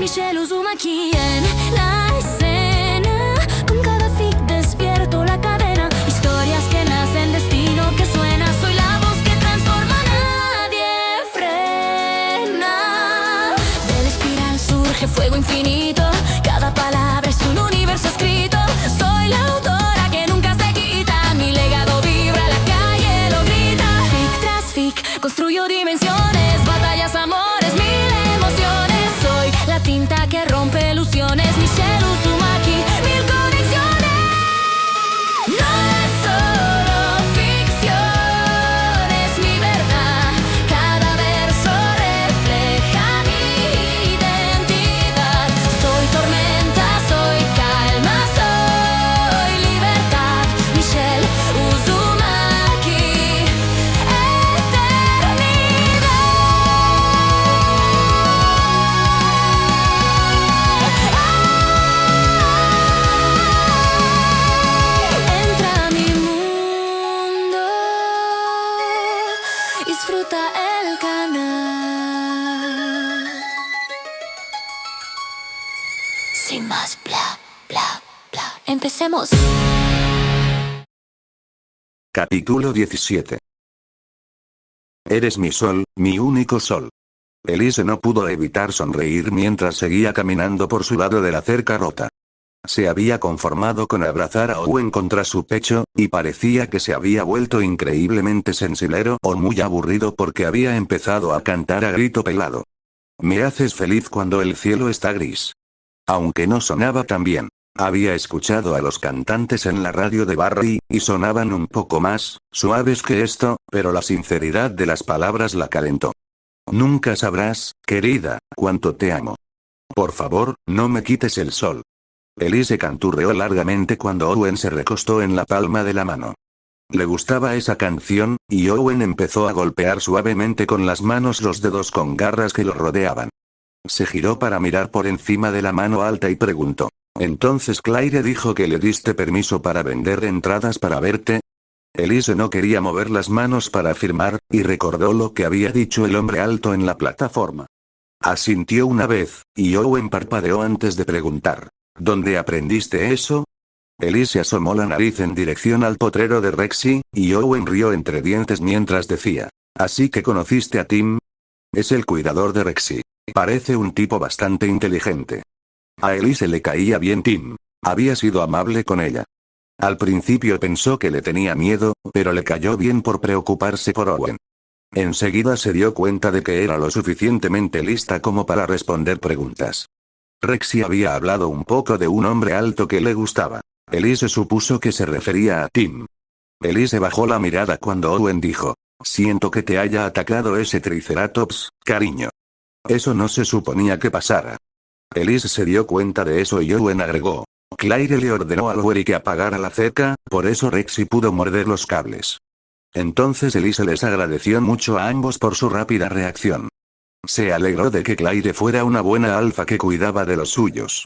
Michelle Uzumaki en la escena. Con cada fic despierto la cadena. Historias que nacen, destino que suena. Soy la voz que transforma, nadie frena. De la espiral surge fuego infinito. Cada palabra es un universo escrito. Soy la autora que nunca se quita. Mi legado vibra, la calle lo grita. Fic tras fic, construyo dimensiones. Batallas, amores, mil emociones. Soy la tinta que rompe ilusiones. Michelle Uzumaki, mil conexiones. No es solo ficción, es mi verdad. Cada verso refleja mi identidad. Soy tormenta, soy calma, soy libertad. Michelle Uzumaki, entra a mi mundo, disfruta el canal. Sin más bla, bla, bla. Empecemos. Capítulo 17. Eres mi sol, mi único sol. Elise no pudo evitar sonreír mientras seguía caminando por su lado de la cerca rota. Se había conformado con abrazar a Owen contra su pecho, y parecía que se había vuelto increíblemente sensilero o muy aburrido porque había empezado a cantar a grito pelado. Me haces feliz cuando el cielo está gris. Aunque no sonaba tan bien. Había escuchado a los cantantes en la radio de Barry, y sonaban un poco más suaves que esto, pero la sinceridad de las palabras la calentó. Nunca sabrás, querida, cuánto te amo. Por favor, no me quites el sol. Elise canturreó largamente cuando Owen se recostó en la palma de la mano. Le gustaba esa canción, y Owen empezó a golpear suavemente con las manos los dedos con garras que lo rodeaban. Se giró para mirar por encima de la mano alta y preguntó. Entonces Claire dijo que le diste permiso para vender entradas para verte. Elise no quería mover las manos para afirmar, y recordó lo que había dicho el hombre alto en la plataforma. Asintió una vez, y Owen parpadeó antes de preguntar. ¿Dónde aprendiste eso? Elise asomó la nariz en dirección al potrero de Rexy, y Owen rió entre dientes mientras decía. ¿Así que conociste a Tim? Es el cuidador de Rexy. Parece un tipo bastante inteligente. A Elise le caía bien Tim. Había sido amable con ella. Al principio pensó que le tenía miedo, pero le cayó bien por preocuparse por Owen. Enseguida se dio cuenta de que era lo suficientemente lista como para responder preguntas. Rexy había hablado un poco de un hombre alto que le gustaba. Elise supuso que se refería a Tim. Elise bajó la mirada cuando Owen dijo. Siento que te haya atacado ese triceratops, cariño. Eso no se suponía que pasara. Elise se dio cuenta de eso y Owen agregó. Claire le ordenó a Lowery que apagara la cerca, por eso Rexy pudo morder los cables. Entonces Elise les agradeció mucho a ambos por su rápida reacción. Se alegró de que Claire fuera una buena alfa que cuidaba de los suyos.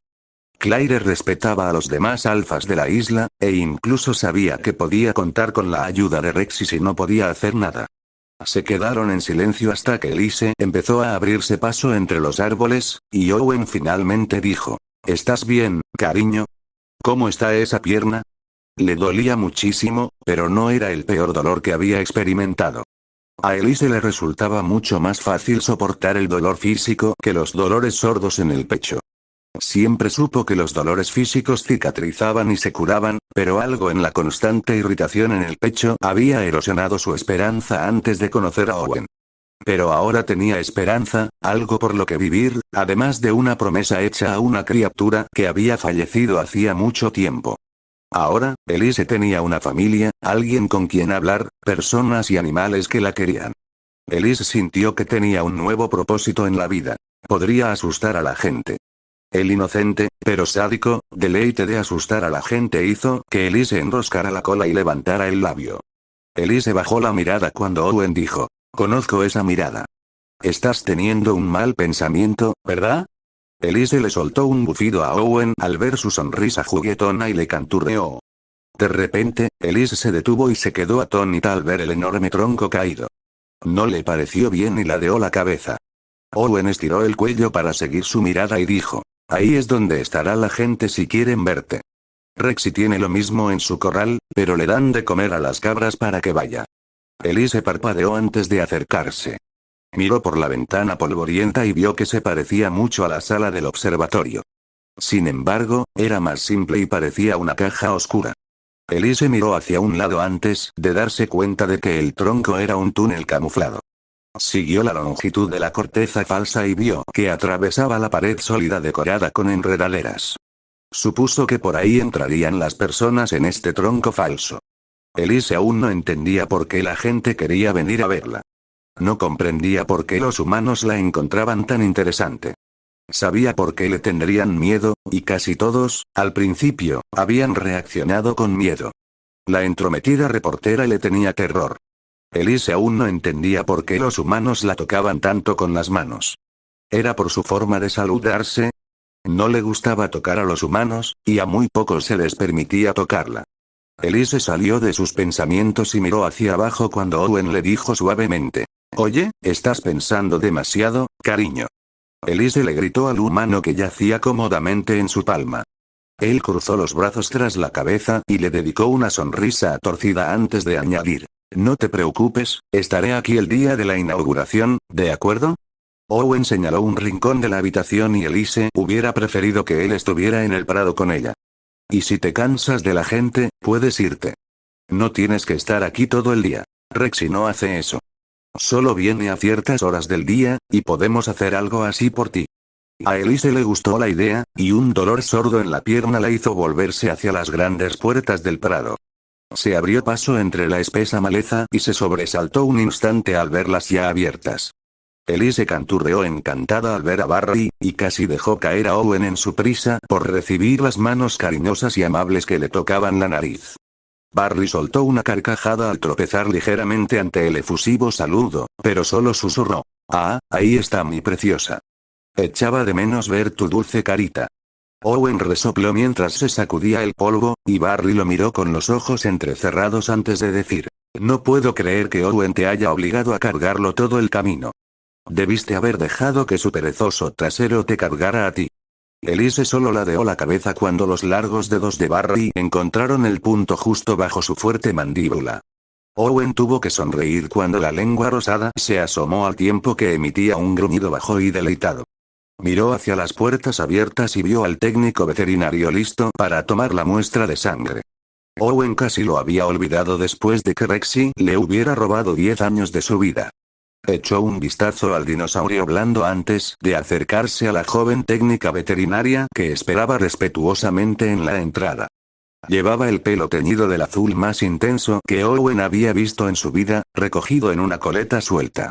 Claire respetaba a los demás alfas de la isla, e incluso sabía que podía contar con la ayuda de Rexy si no podía hacer nada. Se quedaron en silencio hasta que Elise empezó a abrirse paso entre los árboles, y Owen finalmente dijo. ¿Estás bien, cariño? ¿Cómo está esa pierna? Le dolía muchísimo, pero no era el peor dolor que había experimentado. A Elise le resultaba mucho más fácil soportar el dolor físico que los dolores sordos en el pecho. Siempre supo que los dolores físicos cicatrizaban y se curaban, pero algo en la constante irritación en el pecho había erosionado su esperanza antes de conocer a Owen. Pero ahora tenía esperanza, algo por lo que vivir, además de una promesa hecha a una criatura que había fallecido hacía mucho tiempo. Ahora, Elise tenía una familia, alguien con quien hablar, personas y animales que la querían. Elise sintió que tenía un nuevo propósito en la vida. Podría asustar a la gente. El inocente, pero sádico, deleite de asustar a la gente hizo que Elise enroscara la cola y levantara el labio. Elise bajó la mirada cuando Owen dijo. Conozco esa mirada. Estás teniendo un mal pensamiento, ¿verdad? Elise le soltó un bufido a Owen al ver su sonrisa juguetona y le canturreó. De repente, Elise se detuvo y se quedó atónita al ver el enorme tronco caído. No le pareció bien y ladeó la cabeza. Owen estiró el cuello para seguir su mirada y dijo: ahí es donde estará la gente si quieren verte. Rexy tiene lo mismo en su corral, pero le dan de comer a las cabras para que vaya. Elise parpadeó antes de acercarse. Miró por la ventana polvorienta y vio que se parecía mucho a la sala del observatorio. Sin embargo, era más simple y parecía una caja oscura. Elise miró hacia un lado antes de darse cuenta de que el tronco era un túnel camuflado. Siguió la longitud de la corteza falsa y vio que atravesaba la pared sólida decorada con enredaderas. Supuso que por ahí entrarían las personas en este tronco falso. Elise aún no entendía por qué la gente quería venir a verla. No comprendía por qué los humanos la encontraban tan interesante. Sabía por qué le tendrían miedo, y casi todos, al principio, habían reaccionado con miedo. La entrometida reportera le tenía terror. Elise aún no entendía por qué los humanos la tocaban tanto con las manos. ¿Era por su forma de saludarse? No le gustaba tocar a los humanos, y a muy pocos se les permitía tocarla. Elise salió de sus pensamientos y miró hacia abajo cuando Owen le dijo suavemente: oye, estás pensando demasiado, cariño. Elise le gritó al humano que yacía cómodamente en su palma. Él cruzó los brazos tras la cabeza y le dedicó una sonrisa torcida antes de añadir: no te preocupes, estaré aquí el día de la inauguración, ¿de acuerdo? Owen señaló un rincón de la habitación y Elise hubiera preferido que él estuviera en el prado con ella. Y si te cansas de la gente, puedes irte. No tienes que estar aquí todo el día. Rexy no hace eso. Solo viene a ciertas horas del día, y podemos hacer algo así por ti. A Elise le gustó la idea, y un dolor sordo en la pierna la hizo volverse hacia las grandes puertas del prado. Se abrió paso entre la espesa maleza y se sobresaltó un instante al verlas ya abiertas. Elise canturreó encantada al ver a Barry, y casi dejó caer a Owen en su prisa por recibir las manos cariñosas y amables que le tocaban la nariz. Barry soltó una carcajada al tropezar ligeramente ante el efusivo saludo, pero solo susurró: ah, ahí está mi preciosa. Echaba de menos ver tu dulce carita. Owen resopló mientras se sacudía el polvo, y Barry lo miró con los ojos entrecerrados antes de decir: no puedo creer que Owen te haya obligado a cargarlo todo el camino. Debiste haber dejado que su perezoso trasero te cargara a ti. Elise solo ladeó la cabeza cuando los largos dedos de Barry encontraron el punto justo bajo su fuerte mandíbula. Owen tuvo que sonreír cuando la lengua rosada se asomó al tiempo que emitía un gruñido bajo y deleitado. Miró hacia las puertas abiertas y vio al técnico veterinario listo para tomar la muestra de sangre. Owen casi lo había olvidado después de que Rexy le hubiera robado 10 años de su vida. Echó un vistazo al dinosaurio blando antes de acercarse a la joven técnica veterinaria que esperaba respetuosamente en la entrada. Llevaba el pelo teñido del azul más intenso que Owen había visto en su vida, recogido en una coleta suelta.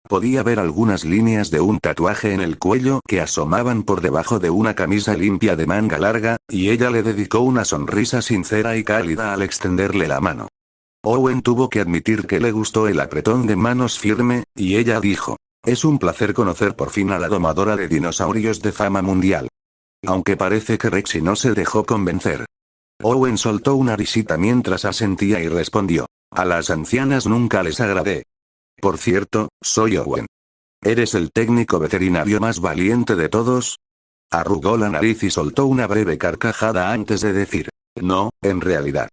Podía ver algunas líneas de un tatuaje en el cuello que asomaban por debajo de una camisa limpia de manga larga, y ella le dedicó una sonrisa sincera y cálida al extenderle la mano. Owen tuvo que admitir que le gustó el apretón de manos firme, y ella dijo: es un placer conocer por fin a la domadora de dinosaurios de fama mundial. Aunque parece que Rexy no se dejó convencer. Owen soltó una risita mientras asentía y respondió: a las ancianas nunca les agradé. Por cierto, soy Owen. ¿Eres el técnico veterinario más valiente de todos? Arrugó la nariz y soltó una breve carcajada antes de decir: no, en realidad.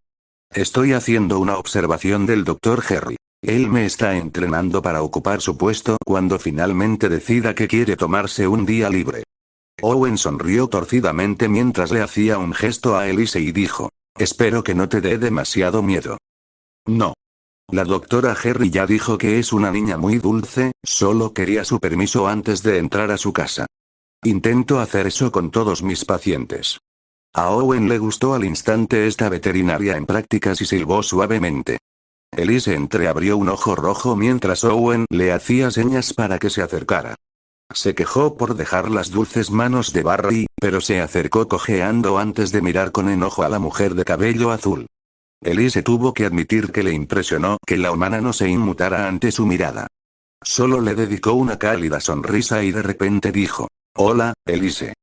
Estoy haciendo una observación del Dr. Harry. Él me está entrenando para ocupar su puesto cuando finalmente decida que quiere tomarse un día libre. Owen sonrió torcidamente mientras le hacía un gesto a Elise y dijo: espero que no te dé demasiado miedo. No. La doctora Harry ya dijo que es una niña muy dulce, solo quería su permiso antes de entrar a su casa. Intento hacer eso con todos mis pacientes. A Owen le gustó al instante esta veterinaria en prácticas y silbó suavemente. Elise entreabrió un ojo rojo mientras Owen le hacía señas para que se acercara. Se quejó por dejar las dulces manos de Barry, pero se acercó cojeando antes de mirar con enojo a la mujer de cabello azul. Elise tuvo que admitir que le impresionó que la humana no se inmutara ante su mirada. Solo le dedicó una cálida sonrisa y de repente dijo: hola, Elise.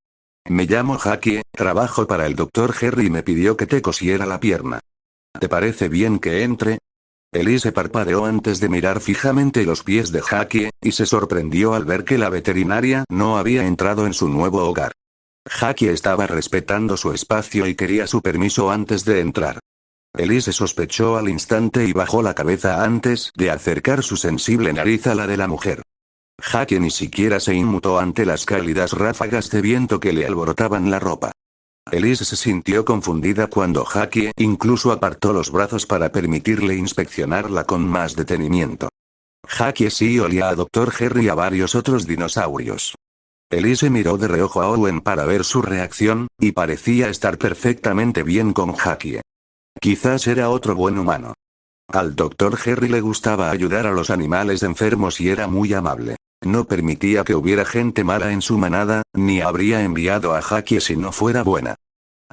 Me llamo Jackie, trabajo para el Dr. Harry y me pidió que te cosiera la pierna. ¿Te parece bien que entre? Elise parpadeó antes de mirar fijamente los pies de Jackie, y se sorprendió al ver que la veterinaria no había entrado en su nuevo hogar. Jackie estaba respetando su espacio y quería su permiso antes de entrar. Elise sospechó al instante y bajó la cabeza antes de acercar su sensible nariz a la de la mujer. Jackie ni siquiera se inmutó ante las cálidas ráfagas de viento que le alborotaban la ropa. Elise se sintió confundida cuando Jackie incluso apartó los brazos para permitirle inspeccionarla con más detenimiento. Jackie sí olía a Dr. Harry y a varios otros dinosaurios. Elise miró de reojo a Owen para ver su reacción, y parecía estar perfectamente bien con Jackie. Quizás era otro buen humano. Al Dr. Harry le gustaba ayudar a los animales enfermos y era muy amable. No permitía que hubiera gente mala en su manada, ni habría enviado a Jackie si no fuera buena.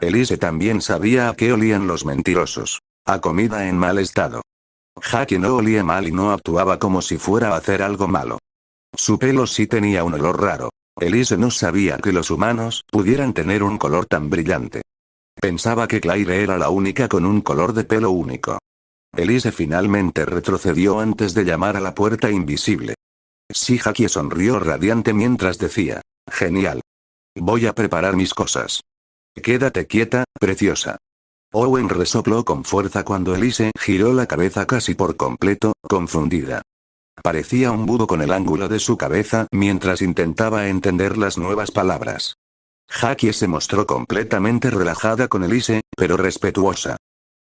Elise también sabía a qué olían los mentirosos. A comida en mal estado. Jackie no olía mal y no actuaba como si fuera a hacer algo malo. Su pelo sí tenía un olor raro. Elise no sabía que los humanos pudieran tener un color tan brillante. Pensaba que Claire era la única con un color de pelo único. Elise finalmente retrocedió antes de llamar a la puerta invisible. Sí, Jackie sonrió radiante mientras decía, genial. Voy a preparar mis cosas. Quédate quieta, preciosa. Owen resopló con fuerza cuando Elise giró la cabeza casi por completo, confundida. Parecía un búho con el ángulo de su cabeza mientras intentaba entender las nuevas palabras. Jackie se mostró completamente relajada con Elise, pero respetuosa.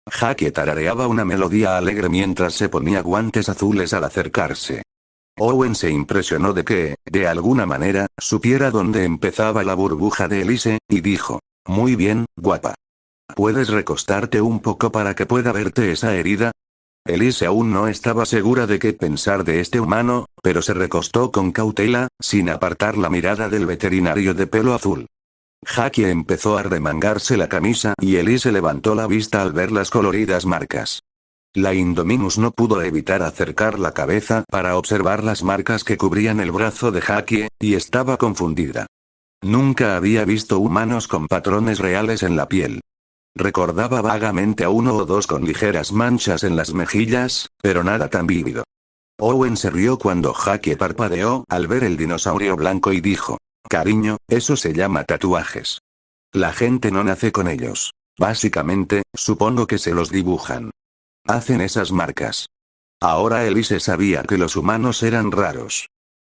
Jackie tarareaba una melodía alegre mientras se ponía guantes azules al acercarse. Owen se impresionó de que, de alguna manera, supiera dónde empezaba la burbuja de Elise, y dijo, muy bien, guapa. ¿Puedes recostarte un poco para que pueda verte esa herida? Elise aún no estaba segura de qué pensar de este humano, pero se recostó con cautela, sin apartar la mirada del veterinario de pelo azul. Jackie empezó a remangarse la camisa y Elise levantó la vista al ver las coloridas marcas. La Indominus no pudo evitar acercar la cabeza para observar las marcas que cubrían el brazo de Jackie, y estaba confundida. Nunca había visto humanos con patrones reales en la piel. Recordaba vagamente a uno o dos con ligeras manchas en las mejillas, pero nada tan vívido. Owen se rió cuando Jackie parpadeó al ver el dinosaurio blanco y dijo, cariño, eso se llama tatuajes. La gente no nace con ellos. Básicamente, supongo que se los dibujan. Hacen esas marcas. Ahora Elise sabía que los humanos eran raros.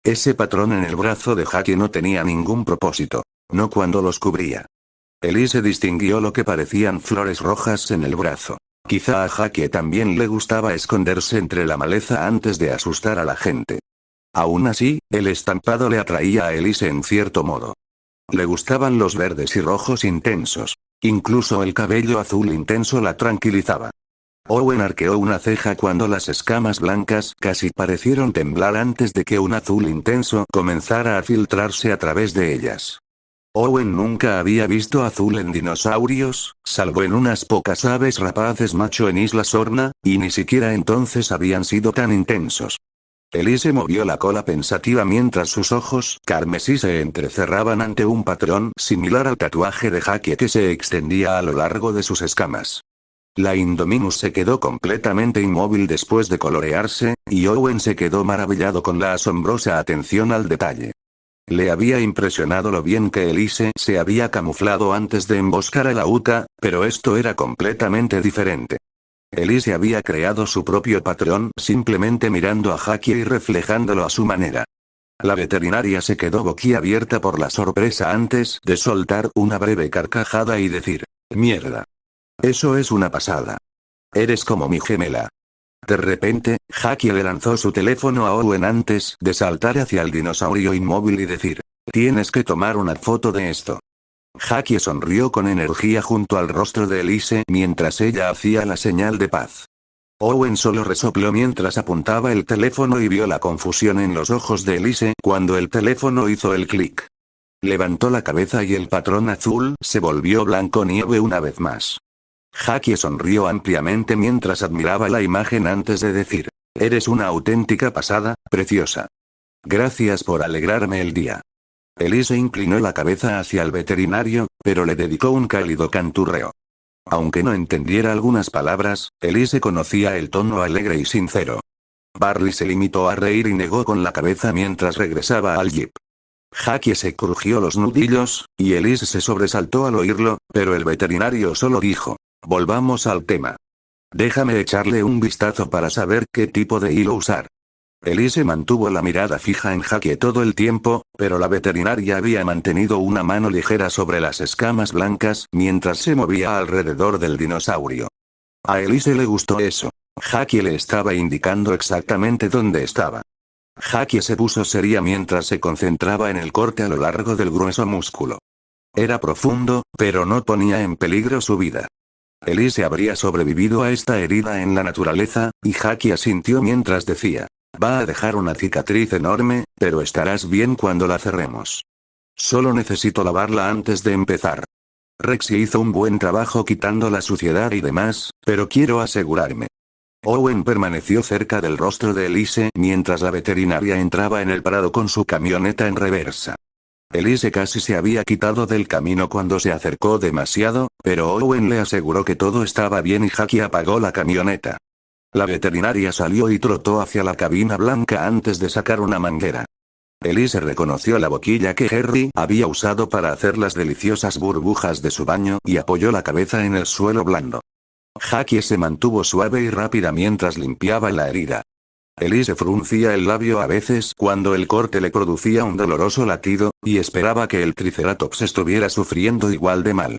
Ese patrón en el brazo de Jackie no tenía ningún propósito. No cuando los cubría. Elise distinguió lo que parecían flores rojas en el brazo. Quizá a Jackie también le gustaba esconderse entre la maleza antes de asustar a la gente. Aún así, el estampado le atraía a Elise en cierto modo. Le gustaban los verdes y rojos intensos. Incluso el cabello azul intenso la tranquilizaba. Owen arqueó una ceja cuando las escamas blancas casi parecieron temblar antes de que un azul intenso comenzara a filtrarse a través de ellas. Owen nunca había visto azul en dinosaurios, salvo en unas pocas aves rapaces macho en Isla Sorna, y ni siquiera entonces habían sido tan intensos. Elise movió la cola pensativa mientras sus ojos carmesí se entrecerraban ante un patrón similar al tatuaje de Jackie que se extendía a lo largo de sus escamas. La Indominus se quedó completamente inmóvil después de colorearse, y Owen se quedó maravillado con la asombrosa atención al detalle. Le había impresionado lo bien que Elise se había camuflado antes de emboscar a la Uka, pero esto era completamente diferente. Elise había creado su propio patrón simplemente mirando a Jackie y reflejándolo a su manera. La veterinaria se quedó boquiabierta por la sorpresa antes de soltar una breve carcajada y decir, mierda. Eso es una pasada. Eres como mi gemela. De repente, Jackie le lanzó su teléfono a Owen antes de saltar hacia el dinosaurio inmóvil y decir, tienes que tomar una foto de esto. Jackie sonrió con energía junto al rostro de Elise mientras ella hacía la señal de paz. Owen solo resopló mientras apuntaba el teléfono y vio la confusión en los ojos de Elise cuando el teléfono hizo el clic. Levantó la cabeza y el patrón azul se volvió blanco nieve una vez más. Jackie sonrió ampliamente mientras admiraba la imagen antes de decir, eres una auténtica pasada, preciosa. Gracias por alegrarme el día. Elise inclinó la cabeza hacia el veterinario, pero le dedicó un cálido canturreo. Aunque no entendiera algunas palabras, Elise conocía el tono alegre y sincero. Barry se limitó a reír y negó con la cabeza mientras regresaba al jeep. Jackie se crujió los nudillos, y Elise se sobresaltó al oírlo, pero el veterinario solo dijo: volvamos al tema. Déjame echarle un vistazo para saber qué tipo de hilo usar. Elise mantuvo la mirada fija en Jackie todo el tiempo, pero la veterinaria había mantenido una mano ligera sobre las escamas blancas mientras se movía alrededor del dinosaurio. A Elise le gustó eso. Jackie le estaba indicando exactamente dónde estaba. Jackie se puso seria mientras se concentraba en el corte a lo largo del grueso músculo. Era profundo, pero no ponía en peligro su vida. Elise habría sobrevivido a esta herida en la naturaleza, y Jackie asintió mientras decía: va a dejar una cicatriz enorme, pero estarás bien cuando la cerremos. Solo necesito lavarla antes de empezar. Rexy hizo un buen trabajo quitando la suciedad y demás, pero quiero asegurarme. Owen permaneció cerca del rostro de Elise mientras la veterinaria entraba en el prado con su camioneta en reversa. Elise casi se había quitado del camino cuando se acercó demasiado, pero Owen le aseguró que todo estaba bien y Jackie apagó la camioneta. La veterinaria salió y trotó hacia la cabina blanca antes de sacar una manguera. Elise reconoció la boquilla que Harry había usado para hacer las deliciosas burbujas de su baño y apoyó la cabeza en el suelo blando. Jackie se mantuvo suave y rápida mientras limpiaba la herida. Elise fruncía el labio a veces cuando el corte le producía un doloroso latido, y esperaba que el triceratops estuviera sufriendo igual de mal.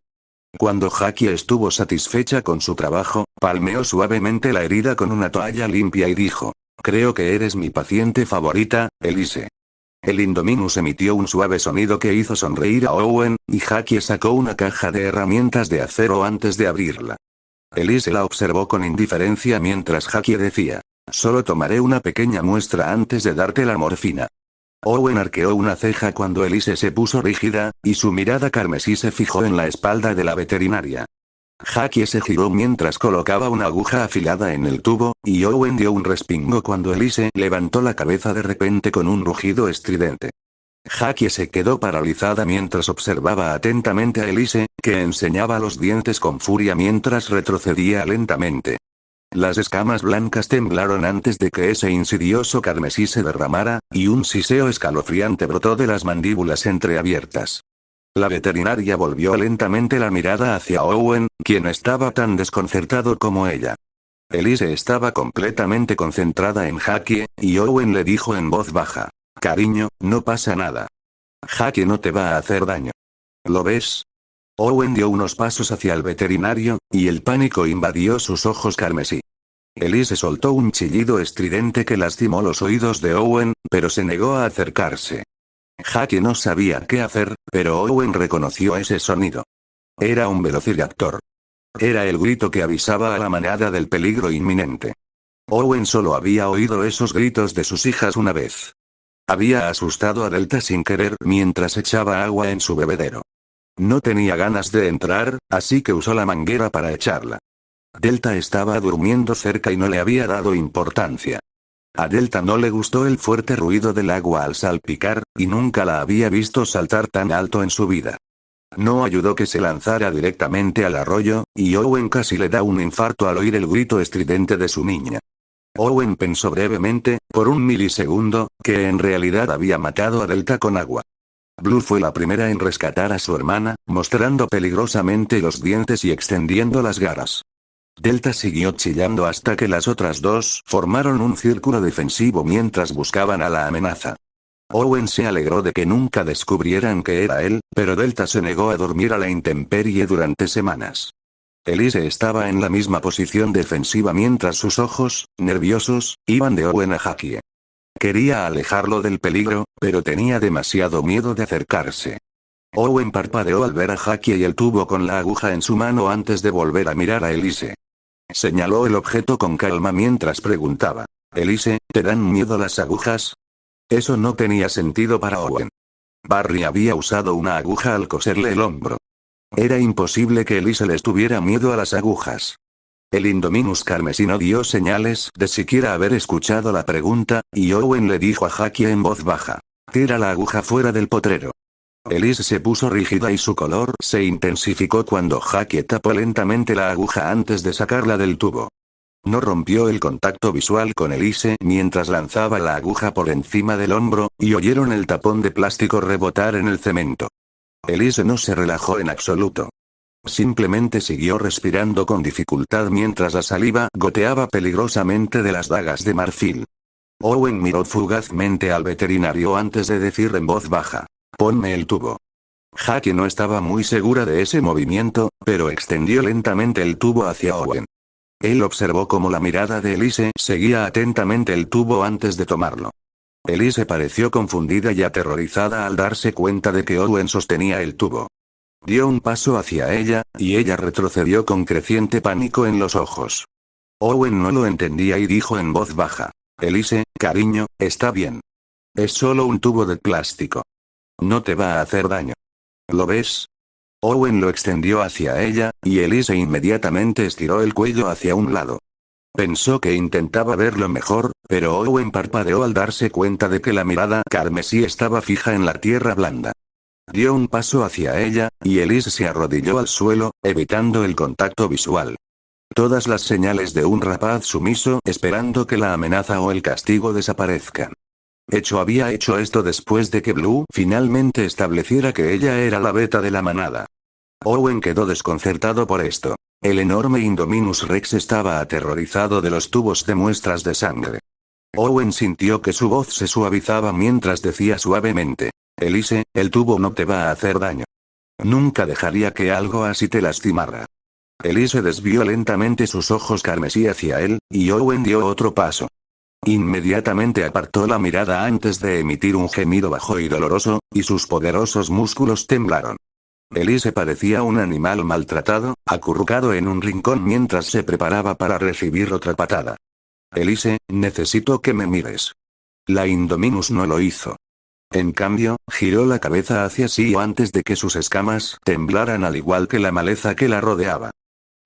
Cuando Jackie estuvo satisfecha con su trabajo, palmeó suavemente la herida con una toalla limpia y dijo: creo que eres mi paciente favorita, Elise. El Indominus emitió un suave sonido que hizo sonreír a Owen, y Jackie sacó una caja de herramientas de acero antes de abrirla. Elise la observó con indiferencia mientras Jackie decía: solo tomaré una pequeña muestra antes de darte la morfina. Owen arqueó una ceja cuando Elise se puso rígida, y su mirada carmesí se fijó en la espalda de la veterinaria. Jackie se giró mientras colocaba una aguja afilada en el tubo, y Owen dio un respingo cuando Elise levantó la cabeza de repente con un rugido estridente. Jackie se quedó paralizada mientras observaba atentamente a Elise, que enseñaba los dientes con furia mientras retrocedía lentamente. Las escamas blancas temblaron antes de que ese insidioso carmesí se derramara, y un siseo escalofriante brotó de las mandíbulas entreabiertas. La veterinaria volvió lentamente la mirada hacia Owen, quien estaba tan desconcertado como ella. Elise estaba completamente concentrada en Jackie, y Owen le dijo en voz baja: cariño, no pasa nada. Jackie no te va a hacer daño. ¿Lo ves? Owen dio unos pasos hacia el veterinario, y el pánico invadió sus ojos carmesí. Elise soltó un chillido estridente que lastimó los oídos de Owen, pero se negó a acercarse. Jackie no sabía qué hacer, pero Owen reconoció ese sonido. Era un velociraptor. Era el grito que avisaba a la manada del peligro inminente. Owen solo había oído esos gritos de sus hijas una vez. Había asustado a Delta sin querer mientras echaba agua en su bebedero. No tenía ganas de entrar, así que usó la manguera para echarla. Delta estaba durmiendo cerca y no le había dado importancia. A Delta no le gustó el fuerte ruido del agua al salpicar, y nunca la había visto saltar tan alto en su vida. No ayudó que se lanzara directamente al arroyo, y Owen casi le da un infarto al oír el grito estridente de su niña. Owen pensó brevemente, por un milisegundo, que en realidad había matado a Delta con agua. Blue fue la primera en rescatar a su hermana, mostrando peligrosamente los dientes y extendiendo las garras. Delta siguió chillando hasta que las otras dos formaron un círculo defensivo mientras buscaban a la amenaza. Owen se alegró de que nunca descubrieran que era él, pero Delta se negó a dormir a la intemperie durante semanas. Elise estaba en la misma posición defensiva mientras sus ojos, nerviosos, iban de Owen a Jackie. Quería alejarlo del peligro, pero tenía demasiado miedo de acercarse. Owen parpadeó al ver a Jackie y el tubo con la aguja en su mano antes de volver a mirar a Elise. Señaló el objeto con calma mientras preguntaba: Elise, ¿te dan miedo las agujas? Eso no tenía sentido para Owen. Barry había usado una aguja al coserle el hombro. Era imposible que Elise les tuviera miedo a las agujas. El Indominus carmesí no dio señales de siquiera haber escuchado la pregunta, y Owen le dijo a Jackie en voz baja: tira la aguja fuera del potrero. Elise se puso rígida y su color se intensificó cuando Jackie tapó lentamente la aguja antes de sacarla del tubo. No rompió el contacto visual con Elise mientras lanzaba la aguja por encima del hombro, y oyeron el tapón de plástico rebotar en el cemento. Elise no se relajó en absoluto. Simplemente siguió respirando con dificultad mientras la saliva goteaba peligrosamente de las dagas de marfil. Owen miró fugazmente al veterinario antes de decir en voz baja: «Ponme el tubo». Jackie no estaba muy segura de ese movimiento, pero extendió lentamente el tubo hacia Owen. Él observó cómo la mirada de Elise seguía atentamente el tubo antes de tomarlo. Elise pareció confundida y aterrorizada al darse cuenta de que Owen sostenía el tubo. Dio un paso hacia ella, y ella retrocedió con creciente pánico en los ojos. Owen no lo entendía y dijo en voz baja: «Elise, cariño, está bien. Es solo un tubo de plástico. No te va a hacer daño. ¿Lo ves?». Owen lo extendió hacia ella, y Elise inmediatamente estiró el cuello hacia un lado. Pensó que intentaba verlo mejor, pero Owen parpadeó al darse cuenta de que la mirada carmesí estaba fija en la tierra blanda. Dio un paso hacia ella, y Elise se arrodilló al suelo, evitando el contacto visual. Todas las señales de un rapaz sumiso esperando que la amenaza o el castigo desaparezcan. Había hecho esto después de que Blue finalmente estableciera que ella era la beta de la manada. Owen quedó desconcertado por esto. El enorme Indominus Rex estaba aterrorizado de los tubos de muestras de sangre. Owen sintió que su voz se suavizaba mientras decía suavemente: «Elise, el tubo no te va a hacer daño. Nunca dejaría que algo así te lastimara». Elise desvió lentamente sus ojos carmesí hacia él, y Owen dio otro paso. Inmediatamente apartó la mirada antes de emitir un gemido bajo y doloroso, y sus poderosos músculos temblaron. Elise parecía un animal maltratado, acurrucado en un rincón mientras se preparaba para recibir otra patada. «Elise, necesito que me mires». La Indominus no lo hizo. En cambio, giró la cabeza hacia sí antes de que sus escamas temblaran al igual que la maleza que la rodeaba.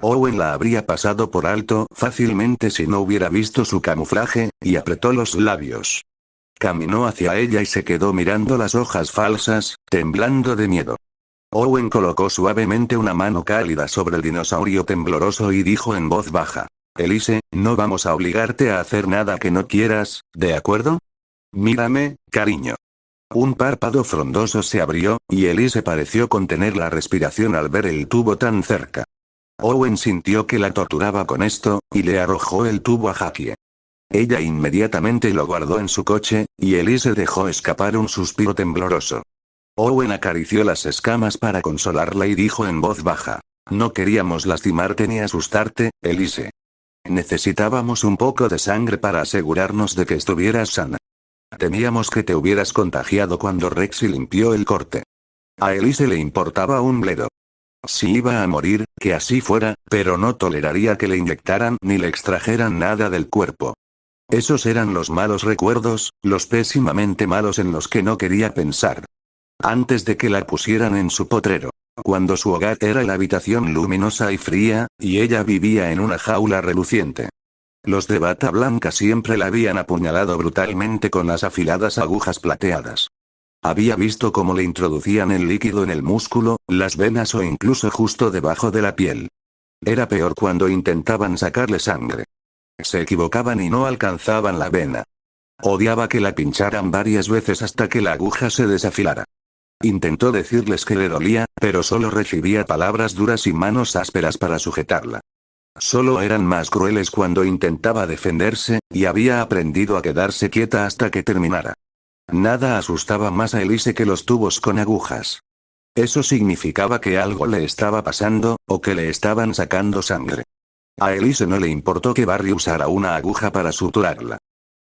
Owen la habría pasado por alto fácilmente si no hubiera visto su camuflaje, y apretó los labios. Caminó hacia ella y se quedó mirando las hojas falsas, temblando de miedo. Owen colocó suavemente una mano cálida sobre el dinosaurio tembloroso y dijo en voz baja: «Elise, no vamos a obligarte a hacer nada que no quieras, ¿de acuerdo? Mírame, cariño». Un párpado frondoso se abrió, y Elise pareció contener la respiración al ver el tubo tan cerca. Owen sintió que la torturaba con esto, y le arrojó el tubo a Jackie. Ella inmediatamente lo guardó en su coche, y Elise dejó escapar un suspiro tembloroso. Owen acarició las escamas para consolarla y dijo en voz baja: «No queríamos lastimarte ni asustarte, Elise. Necesitábamos un poco de sangre para asegurarnos de que estuvieras sana. Temíamos que te hubieras contagiado cuando Rexy limpió el corte». A Elise le importaba un bledo. Si iba a morir, que así fuera, pero no toleraría que le inyectaran ni le extrajeran nada del cuerpo. Esos eran los malos recuerdos, los pésimamente malos en los que no quería pensar. Antes de que la pusieran en su potrero. Cuando su hogar era la habitación luminosa y fría, y ella vivía en una jaula reluciente. Los de bata blanca siempre la habían apuñalado brutalmente con las afiladas agujas plateadas. Había visto cómo le introducían el líquido en el músculo, las venas o incluso justo debajo de la piel. Era peor cuando intentaban sacarle sangre. Se equivocaban y no alcanzaban la vena. Odiaba que la pincharan varias veces hasta que la aguja se desafilara. Intentó decirles que le dolía, pero solo recibía palabras duras y manos ásperas para sujetarla. Solo eran más crueles cuando intentaba defenderse, y había aprendido a quedarse quieta hasta que terminara. Nada asustaba más a Elise que los tubos con agujas. Eso significaba que algo le estaba pasando, o que le estaban sacando sangre. A Elise no le importó que Barry usara una aguja para suturarla.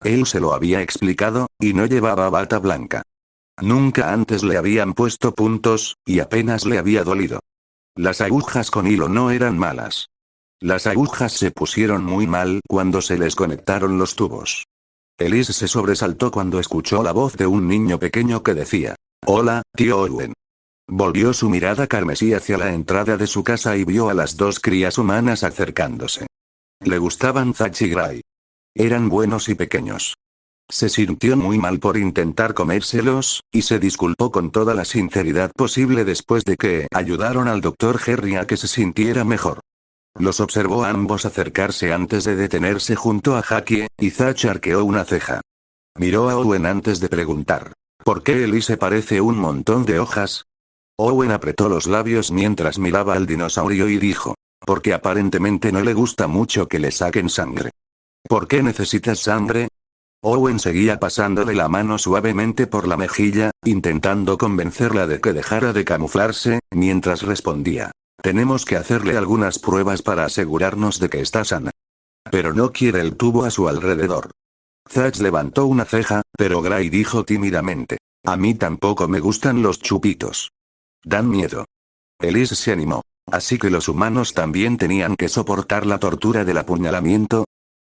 Él se lo había explicado, y no llevaba bata blanca. Nunca antes le habían puesto puntos, y apenas le había dolido. Las agujas con hilo no eran malas. Las agujas se pusieron muy mal cuando se les conectaron los tubos. Elise se sobresaltó cuando escuchó la voz de un niño pequeño que decía: «Hola, tío Owen». Volvió su mirada carmesí hacia la entrada de su casa y vio a las dos crías humanas acercándose. Le gustaban Zach y Gray. Eran buenos y pequeños. Se sintió muy mal por intentar comérselos, y se disculpó con toda la sinceridad posible después de que ayudaron al Dr. Henry a que se sintiera mejor. Los observó a ambos acercarse antes de detenerse junto a Jackie, y Thatch arqueó una ceja. Miró a Owen antes de preguntar: ¿por qué Elise parece un montón de hojas? Owen apretó los labios mientras miraba al dinosaurio y dijo: porque aparentemente no le gusta mucho que le saquen sangre. ¿Por qué necesitas sangre? Owen seguía pasándole la mano suavemente por la mejilla, intentando convencerla de que dejara de camuflarse, mientras respondía: tenemos que hacerle algunas pruebas para asegurarnos de que está sana. Pero no quiere el tubo a su alrededor. Thatch levantó una ceja, pero Gray dijo tímidamente: a mí tampoco me gustan los chupitos. Dan miedo. Elise se animó. Así que los humanos también tenían que soportar la tortura del apuñalamiento.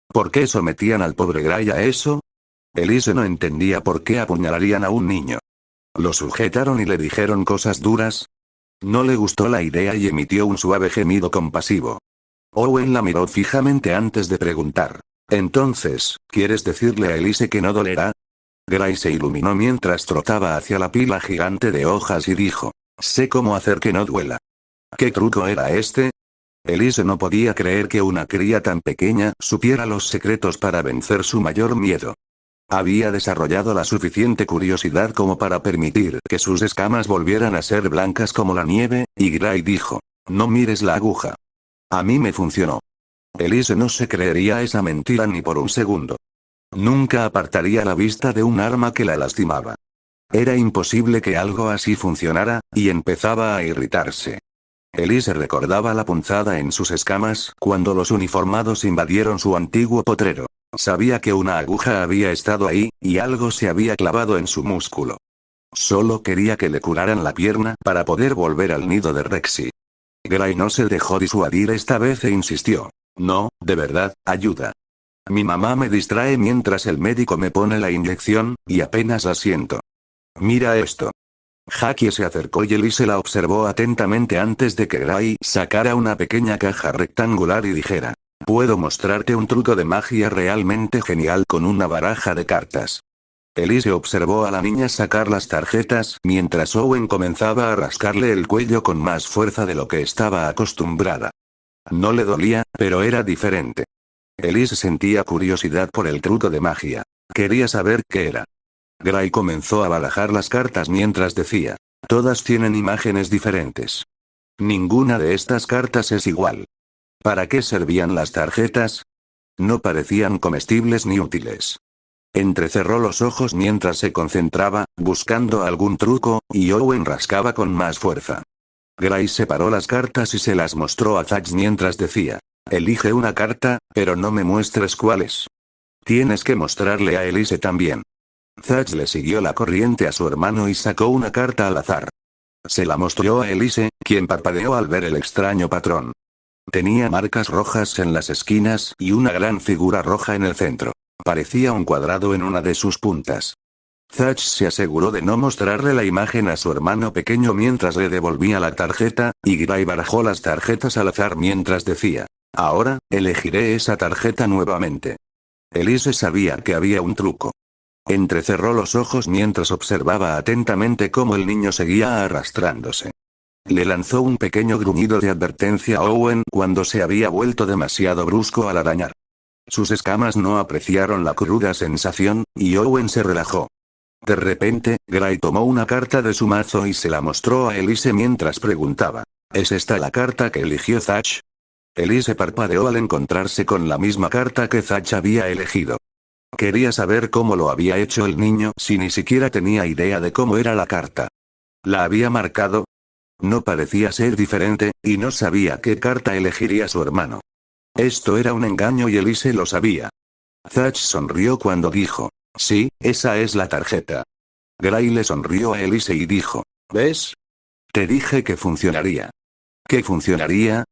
¿Por qué sometían al pobre Gray a eso? Elise no entendía por qué apuñalarían a un niño. Lo sujetaron y le dijeron cosas duras. No le gustó la idea y emitió un suave gemido compasivo. Owen la miró fijamente antes de preguntar: entonces, ¿quieres decirle a Elise que no dolerá? Gray se iluminó mientras trotaba hacia la pila gigante de hojas y dijo: sé cómo hacer que no duela. ¿Qué truco era este? Elise no podía creer que una cría tan pequeña supiera los secretos para vencer su mayor miedo. Había desarrollado la suficiente curiosidad como para permitir que sus escamas volvieran a ser blancas como la nieve, y Gray dijo: no mires la aguja. A mí me funcionó. Elise no se creería esa mentira ni por un segundo. Nunca apartaría la vista de un arma que la lastimaba. Era imposible que algo así funcionara, y empezaba a irritarse. Elise recordaba la punzada en sus escamas cuando los uniformados invadieron su antiguo potrero. Sabía que una aguja había estado ahí, y algo se había clavado en su músculo. Solo quería que le curaran la pierna para poder volver al nido de Rexy. Gray no se dejó disuadir esta vez e insistió: no, de verdad, ayuda. Mi mamá me distrae mientras el médico me pone la inyección, y apenas la siento. Mira esto. Jackie se acercó y Elise la observó atentamente antes de que Gray sacara una pequeña caja rectangular y dijera: puedo mostrarte un truco de magia realmente genial con una baraja de cartas. Elise observó a la niña sacar las tarjetas mientras Owen comenzaba a rascarle el cuello con más fuerza de lo que estaba acostumbrada. No le dolía, pero era diferente. Elise sentía curiosidad por el truco de magia. Quería saber qué era. Gray comenzó a barajar las cartas mientras decía: todas tienen imágenes diferentes. Ninguna de estas cartas es igual. ¿Para qué servían las tarjetas? No parecían comestibles ni útiles. Entrecerró los ojos mientras se concentraba, buscando algún truco, y Owen rascaba con más fuerza. Gray separó las cartas y se las mostró a Thatch mientras decía: elige una carta, pero no me muestres cuáles. Tienes que mostrarle a Elise también. Thatch le siguió la corriente a su hermano y sacó una carta al azar. Se la mostró a Elise, quien parpadeó al ver el extraño patrón. Tenía marcas rojas en las esquinas y una gran figura roja en el centro. Parecía un cuadrado en una de sus puntas. Thatch se aseguró de no mostrarle la imagen a su hermano pequeño mientras le devolvía la tarjeta, y Gray barajó las tarjetas al azar mientras decía: ahora, elegiré esa tarjeta nuevamente. Elise sabía que había un truco. Entrecerró los ojos mientras observaba atentamente cómo el niño seguía arrastrándose. Le lanzó un pequeño gruñido de advertencia a Owen cuando se había vuelto demasiado brusco al arañar. Sus escamas no apreciaron la cruda sensación, y Owen se relajó. De repente, Gray tomó una carta de su mazo y se la mostró a Elise mientras preguntaba: ¿es esta la carta que eligió Thatch? Elise parpadeó al encontrarse con la misma carta que Thatch había elegido. Quería saber cómo lo había hecho el niño si ni siquiera tenía idea de cómo era la carta. ¿La había marcado? No parecía ser diferente, y no sabía qué carta elegiría su hermano. Esto era un engaño y Elise lo sabía. Thatch sonrió cuando dijo: sí, esa es la tarjeta. Gray le sonrió a Elise y dijo: ¿ves? Te dije que funcionaría. ¿Qué funcionaría?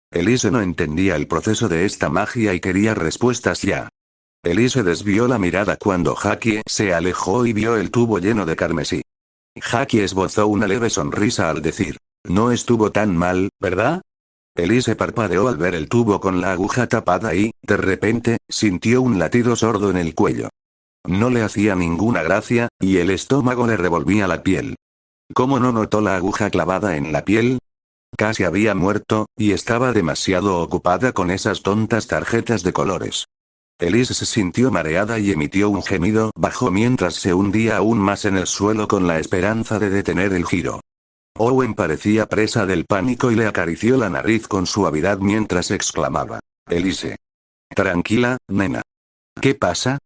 Elise no entendía el proceso de esta magia y quería respuestas ya. Elise desvió la mirada cuando Jackie se alejó y vio el tubo lleno de carmesí. Jackie esbozó una leve sonrisa al decir: no estuvo tan mal, ¿verdad? Elise parpadeó al ver el tubo con la aguja tapada y, de repente, sintió un latido sordo en el cuello. No le hacía ninguna gracia, y el estómago le revolvía la piel. ¿Cómo no notó la aguja clavada en la piel? Casi había muerto, y estaba demasiado ocupada con esas tontas tarjetas de colores. Elise se sintió mareada y emitió un gemido bajo mientras se hundía aún más en el suelo con la esperanza de detener el giro. Owen parecía presa del pánico y le acarició la nariz con suavidad mientras exclamaba: Elise. Tranquila, nena. ¿Qué pasa?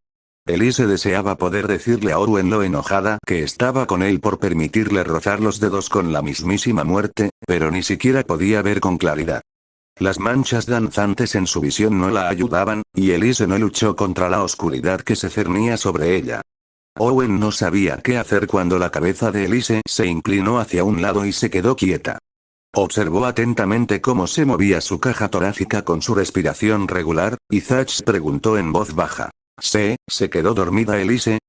Elise deseaba poder decirle a Owen lo enojada que estaba con él por permitirle rozar los dedos con la mismísima muerte, pero ni siquiera podía ver con claridad. Las manchas danzantes en su visión no la ayudaban, y Elise no luchó contra la oscuridad que se cernía sobre ella. Owen no sabía qué hacer cuando la cabeza de Elise se inclinó hacia un lado y se quedó quieta. Observó atentamente cómo se movía su caja torácica con su respiración regular, y Thatch preguntó en voz baja: ¿Se quedó dormida Elise?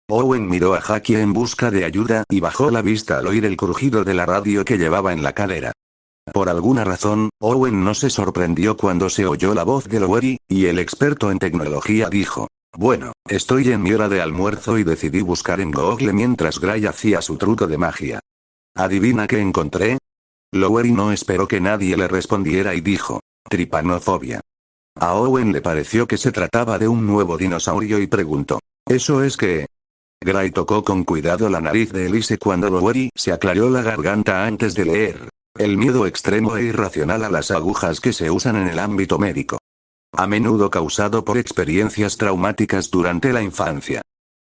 Owen miró a Jackie en busca de ayuda y bajó la vista al oír el crujido de la radio que llevaba en la cadera. Por alguna razón, Owen no se sorprendió cuando se oyó la voz de Lowery, y el experto en tecnología dijo: Bueno, estoy en mi hora de almuerzo y decidí buscar en Google mientras Gray hacía su truco de magia. ¿Adivina qué encontré? Lowery no esperó que nadie le respondiera y dijo: Tripanofobia. A Owen le pareció que se trataba de un nuevo dinosaurio y preguntó: ¿Eso es qué? Gray tocó con cuidado la nariz de Elise cuando Lowery se aclaró la garganta antes de leer: el miedo extremo e irracional a las agujas que se usan en el ámbito médico. A menudo causado por experiencias traumáticas durante la infancia.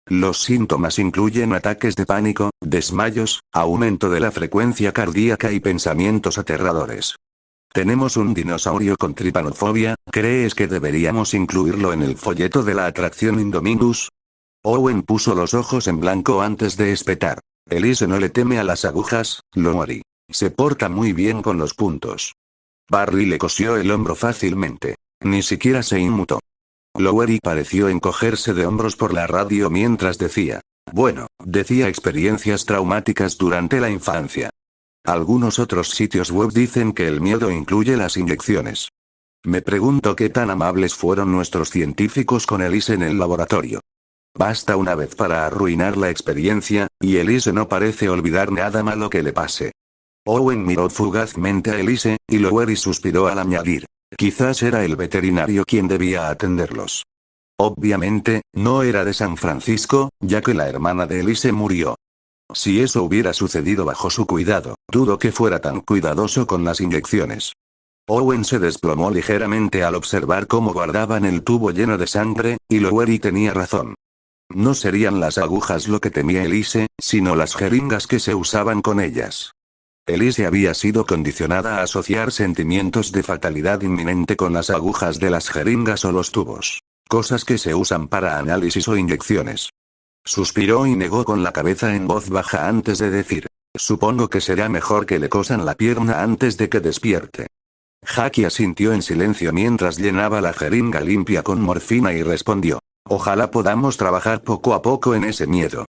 Los síntomas incluyen ataques de pánico, desmayos, aumento de la frecuencia cardíaca y pensamientos aterradores. Tenemos un dinosaurio con tripanofobia, ¿crees que deberíamos incluirlo en el folleto de la atracción Indominus? Owen puso los ojos en blanco antes de espetar. Elise no le teme a las agujas, Lowery. Se porta muy bien con los puntos. Barry le cosió el hombro fácilmente. Ni siquiera se inmutó. Lowery pareció encogerse de hombros por la radio mientras decía: Bueno, decía experiencias traumáticas durante la infancia. Algunos otros sitios web dicen que el miedo incluye las inyecciones. Me pregunto qué tan amables fueron nuestros científicos con Elise en el laboratorio. Basta una vez para arruinar la experiencia, y Elise no parece olvidar nada malo que le pase. Owen miró fugazmente a Elise, y Lowery suspiró al añadir: quizás era el veterinario quien debía atenderlos. Obviamente, no era de San Francisco, ya que la hermana de Elise murió. Si eso hubiera sucedido bajo su cuidado, dudo que fuera tan cuidadoso con las inyecciones. Owen se desplomó ligeramente al observar cómo guardaban el tubo lleno de sangre, y Lowery tenía razón. No serían las agujas lo que temía Elise, sino las jeringas que se usaban con ellas. Elise había sido condicionada a asociar sentimientos de fatalidad inminente con las agujas de las jeringas o los tubos. Cosas que se usan para análisis o inyecciones. Suspiró y negó con la cabeza en voz baja antes de decir: supongo que será mejor que le cosan la pierna antes de que despierte. Jackie asintió en silencio mientras llenaba la jeringa limpia con morfina y respondió: ojalá podamos trabajar poco a poco en ese miedo.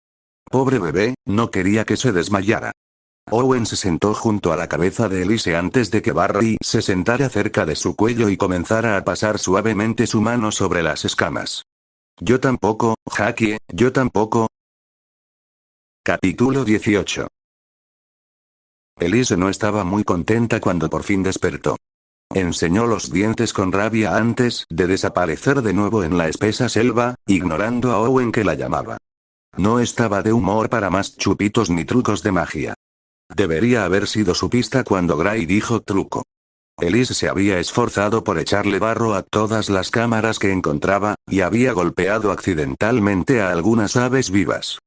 Pobre bebé, no quería que se desmayara. Owen se sentó junto a la cabeza de Elise antes de que Barry se sentara cerca de su cuello y comenzara a pasar suavemente su mano sobre las escamas. Yo tampoco, Jackie, yo tampoco. Capítulo 18. Elise no estaba muy contenta cuando por fin despertó. Enseñó los dientes con rabia antes de desaparecer de nuevo en la espesa selva, ignorando a Owen que la llamaba. No estaba de humor para más chupitos ni trucos de magia. Debería haber sido su pista cuando Gray dijo truco. Elise se había esforzado por echarle barro a todas las cámaras que encontraba, y había golpeado accidentalmente a algunas aves vivas.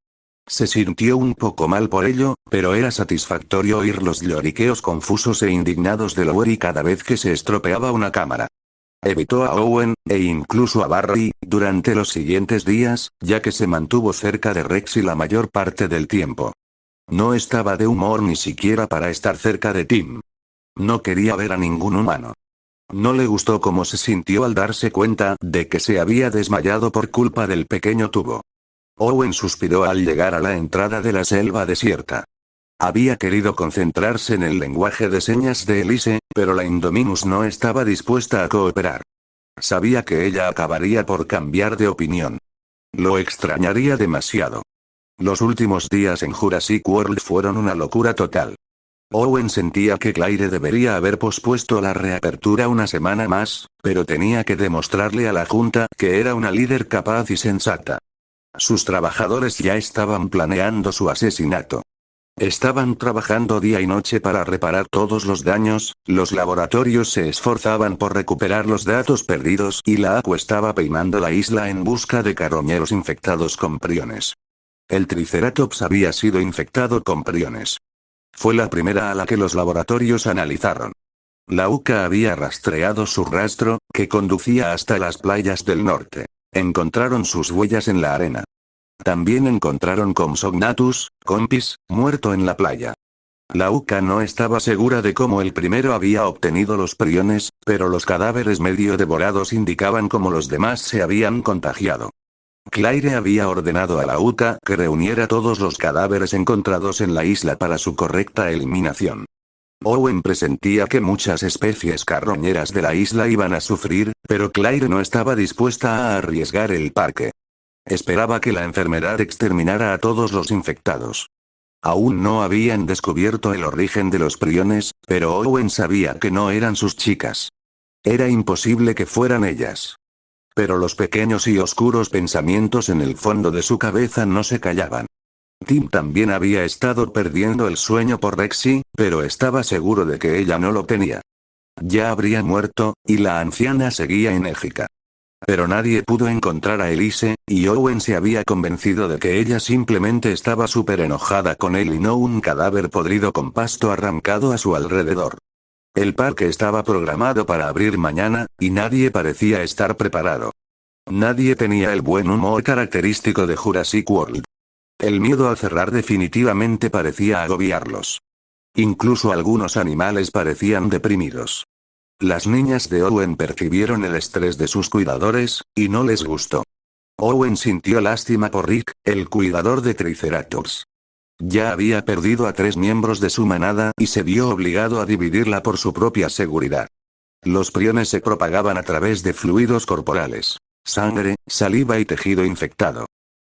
Se sintió un poco mal por ello, pero era satisfactorio oír los lloriqueos confusos e indignados de Lowery cada vez que se estropeaba una cámara. Evitó a Owen, e incluso a Barry, durante los siguientes días, ya que se mantuvo cerca de Rexy la mayor parte del tiempo. No estaba de humor ni siquiera para estar cerca de Tim. No quería ver a ningún humano. No le gustó cómo se sintió al darse cuenta de que se había desmayado por culpa del pequeño tubo. Owen suspiró al llegar a la entrada de la selva desierta. Había querido concentrarse en el lenguaje de señas de Elise, pero la Indominus no estaba dispuesta a cooperar. Sabía que ella acabaría por cambiar de opinión. Lo extrañaría demasiado. Los últimos días en Jurassic World fueron una locura total. Owen sentía que Claire debería haber pospuesto la reapertura una semana más, pero tenía que demostrarle a la Junta que era una líder capaz y sensata. Sus trabajadores ya estaban planeando su asesinato. Estaban trabajando día y noche para reparar todos los daños, los laboratorios se esforzaban por recuperar los datos perdidos y la ACU estaba peinando la isla en busca de carroñeros infectados con priones. El Triceratops había sido infectado con priones. Fue la primera a la que los laboratorios analizaron. La UCA había rastreado su rastro, que conducía hasta las playas del norte. Encontraron sus huellas en la arena. También encontraron Compsognathus, Compis, muerto en la playa. La UCA no estaba segura de cómo el primero había obtenido los priones, pero los cadáveres medio devorados indicaban cómo los demás se habían contagiado. Claire había ordenado a la UCA que reuniera todos los cadáveres encontrados en la isla para su correcta eliminación. Owen presentía que muchas especies carroñeras de la isla iban a sufrir, pero Claire no estaba dispuesta a arriesgar el parque. Esperaba que la enfermedad exterminara a todos los infectados. Aún no habían descubierto el origen de los priones, pero Owen sabía que no eran sus chicas. Era imposible que fueran ellas. Pero los pequeños y oscuros pensamientos en el fondo de su cabeza no se callaban. Tim también había estado perdiendo el sueño por Rexy, pero estaba seguro de que ella no lo tenía. Ya habría muerto, y la anciana seguía enérgica. Pero nadie pudo encontrar a Elise, y Owen se había convencido de que ella simplemente estaba súper enojada con él y no un cadáver podrido con pasto arrancado a su alrededor. El parque estaba programado para abrir mañana, y nadie parecía estar preparado. Nadie tenía el buen humor característico de Jurassic World. El miedo a cerrar definitivamente parecía agobiarlos. Incluso algunos animales parecían deprimidos. Las niñas de Owen percibieron el estrés de sus cuidadores, y no les gustó. Owen sintió lástima por Rick, el cuidador de Triceratops. Ya había perdido a 3 miembros de su manada y se vio obligado a dividirla por su propia seguridad. Los priones se propagaban a través de fluidos corporales, sangre, saliva y tejido infectado.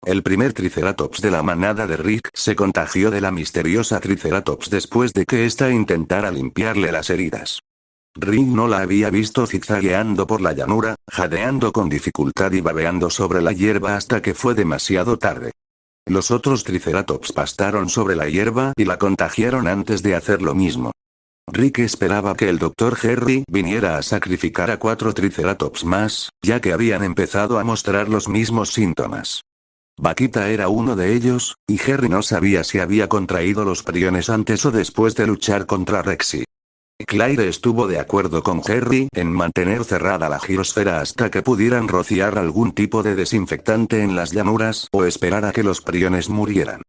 El primer Triceratops de la manada de Rick se contagió de la misteriosa Triceratops después de que ésta intentara limpiarle las heridas. Rick no la había visto zigzagueando por la llanura, jadeando con dificultad y babeando sobre la hierba hasta que fue demasiado tarde. Los otros Triceratops pastaron sobre la hierba y la contagiaron antes de hacer lo mismo. Rick esperaba que el Dr. Harry viniera a sacrificar a 4 Triceratops más, ya que habían empezado a mostrar los mismos síntomas. Vaquita era uno de ellos, y Harry no sabía si había contraído los priones antes o después de luchar contra Rexy. Claire estuvo de acuerdo con Harry en mantener cerrada la girosfera hasta que pudieran rociar algún tipo de desinfectante en las llanuras o esperar a que los priones murieran.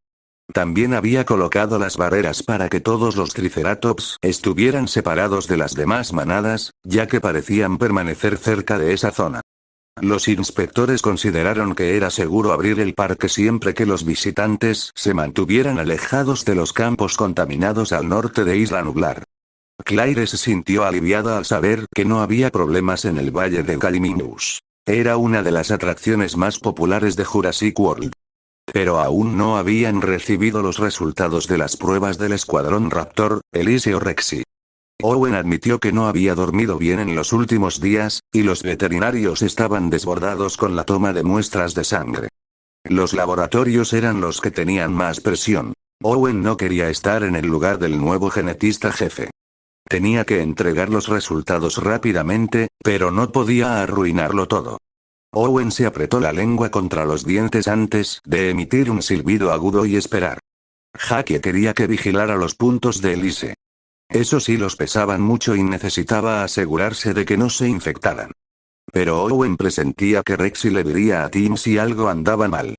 También había colocado las barreras para que todos los Triceratops estuvieran separados de las demás manadas, ya que parecían permanecer cerca de esa zona. Los inspectores consideraron que era seguro abrir el parque siempre que los visitantes se mantuvieran alejados de los campos contaminados al norte de Isla Nublar. Claire se sintió aliviada al saber que no había problemas en el valle de Gallimimus. Era una de las atracciones más populares de Jurassic World. Pero aún no habían recibido los resultados de las pruebas del escuadrón Raptor, Elise o Rexy. Owen admitió que no había dormido bien en los últimos días, y los veterinarios estaban desbordados con la toma de muestras de sangre. Los laboratorios eran los que tenían más presión. Owen no quería estar en el lugar del nuevo genetista jefe. Tenía que entregar los resultados rápidamente, pero no podía arruinarlo todo. Owen se apretó la lengua contra los dientes antes de emitir un silbido agudo y esperar. Jackie quería que vigilara los puntos de Elise. Esos hilos pesaban mucho y necesitaba asegurarse de que no se infectaran. Pero Owen presentía que Rexy le diría a Tim si algo andaba mal.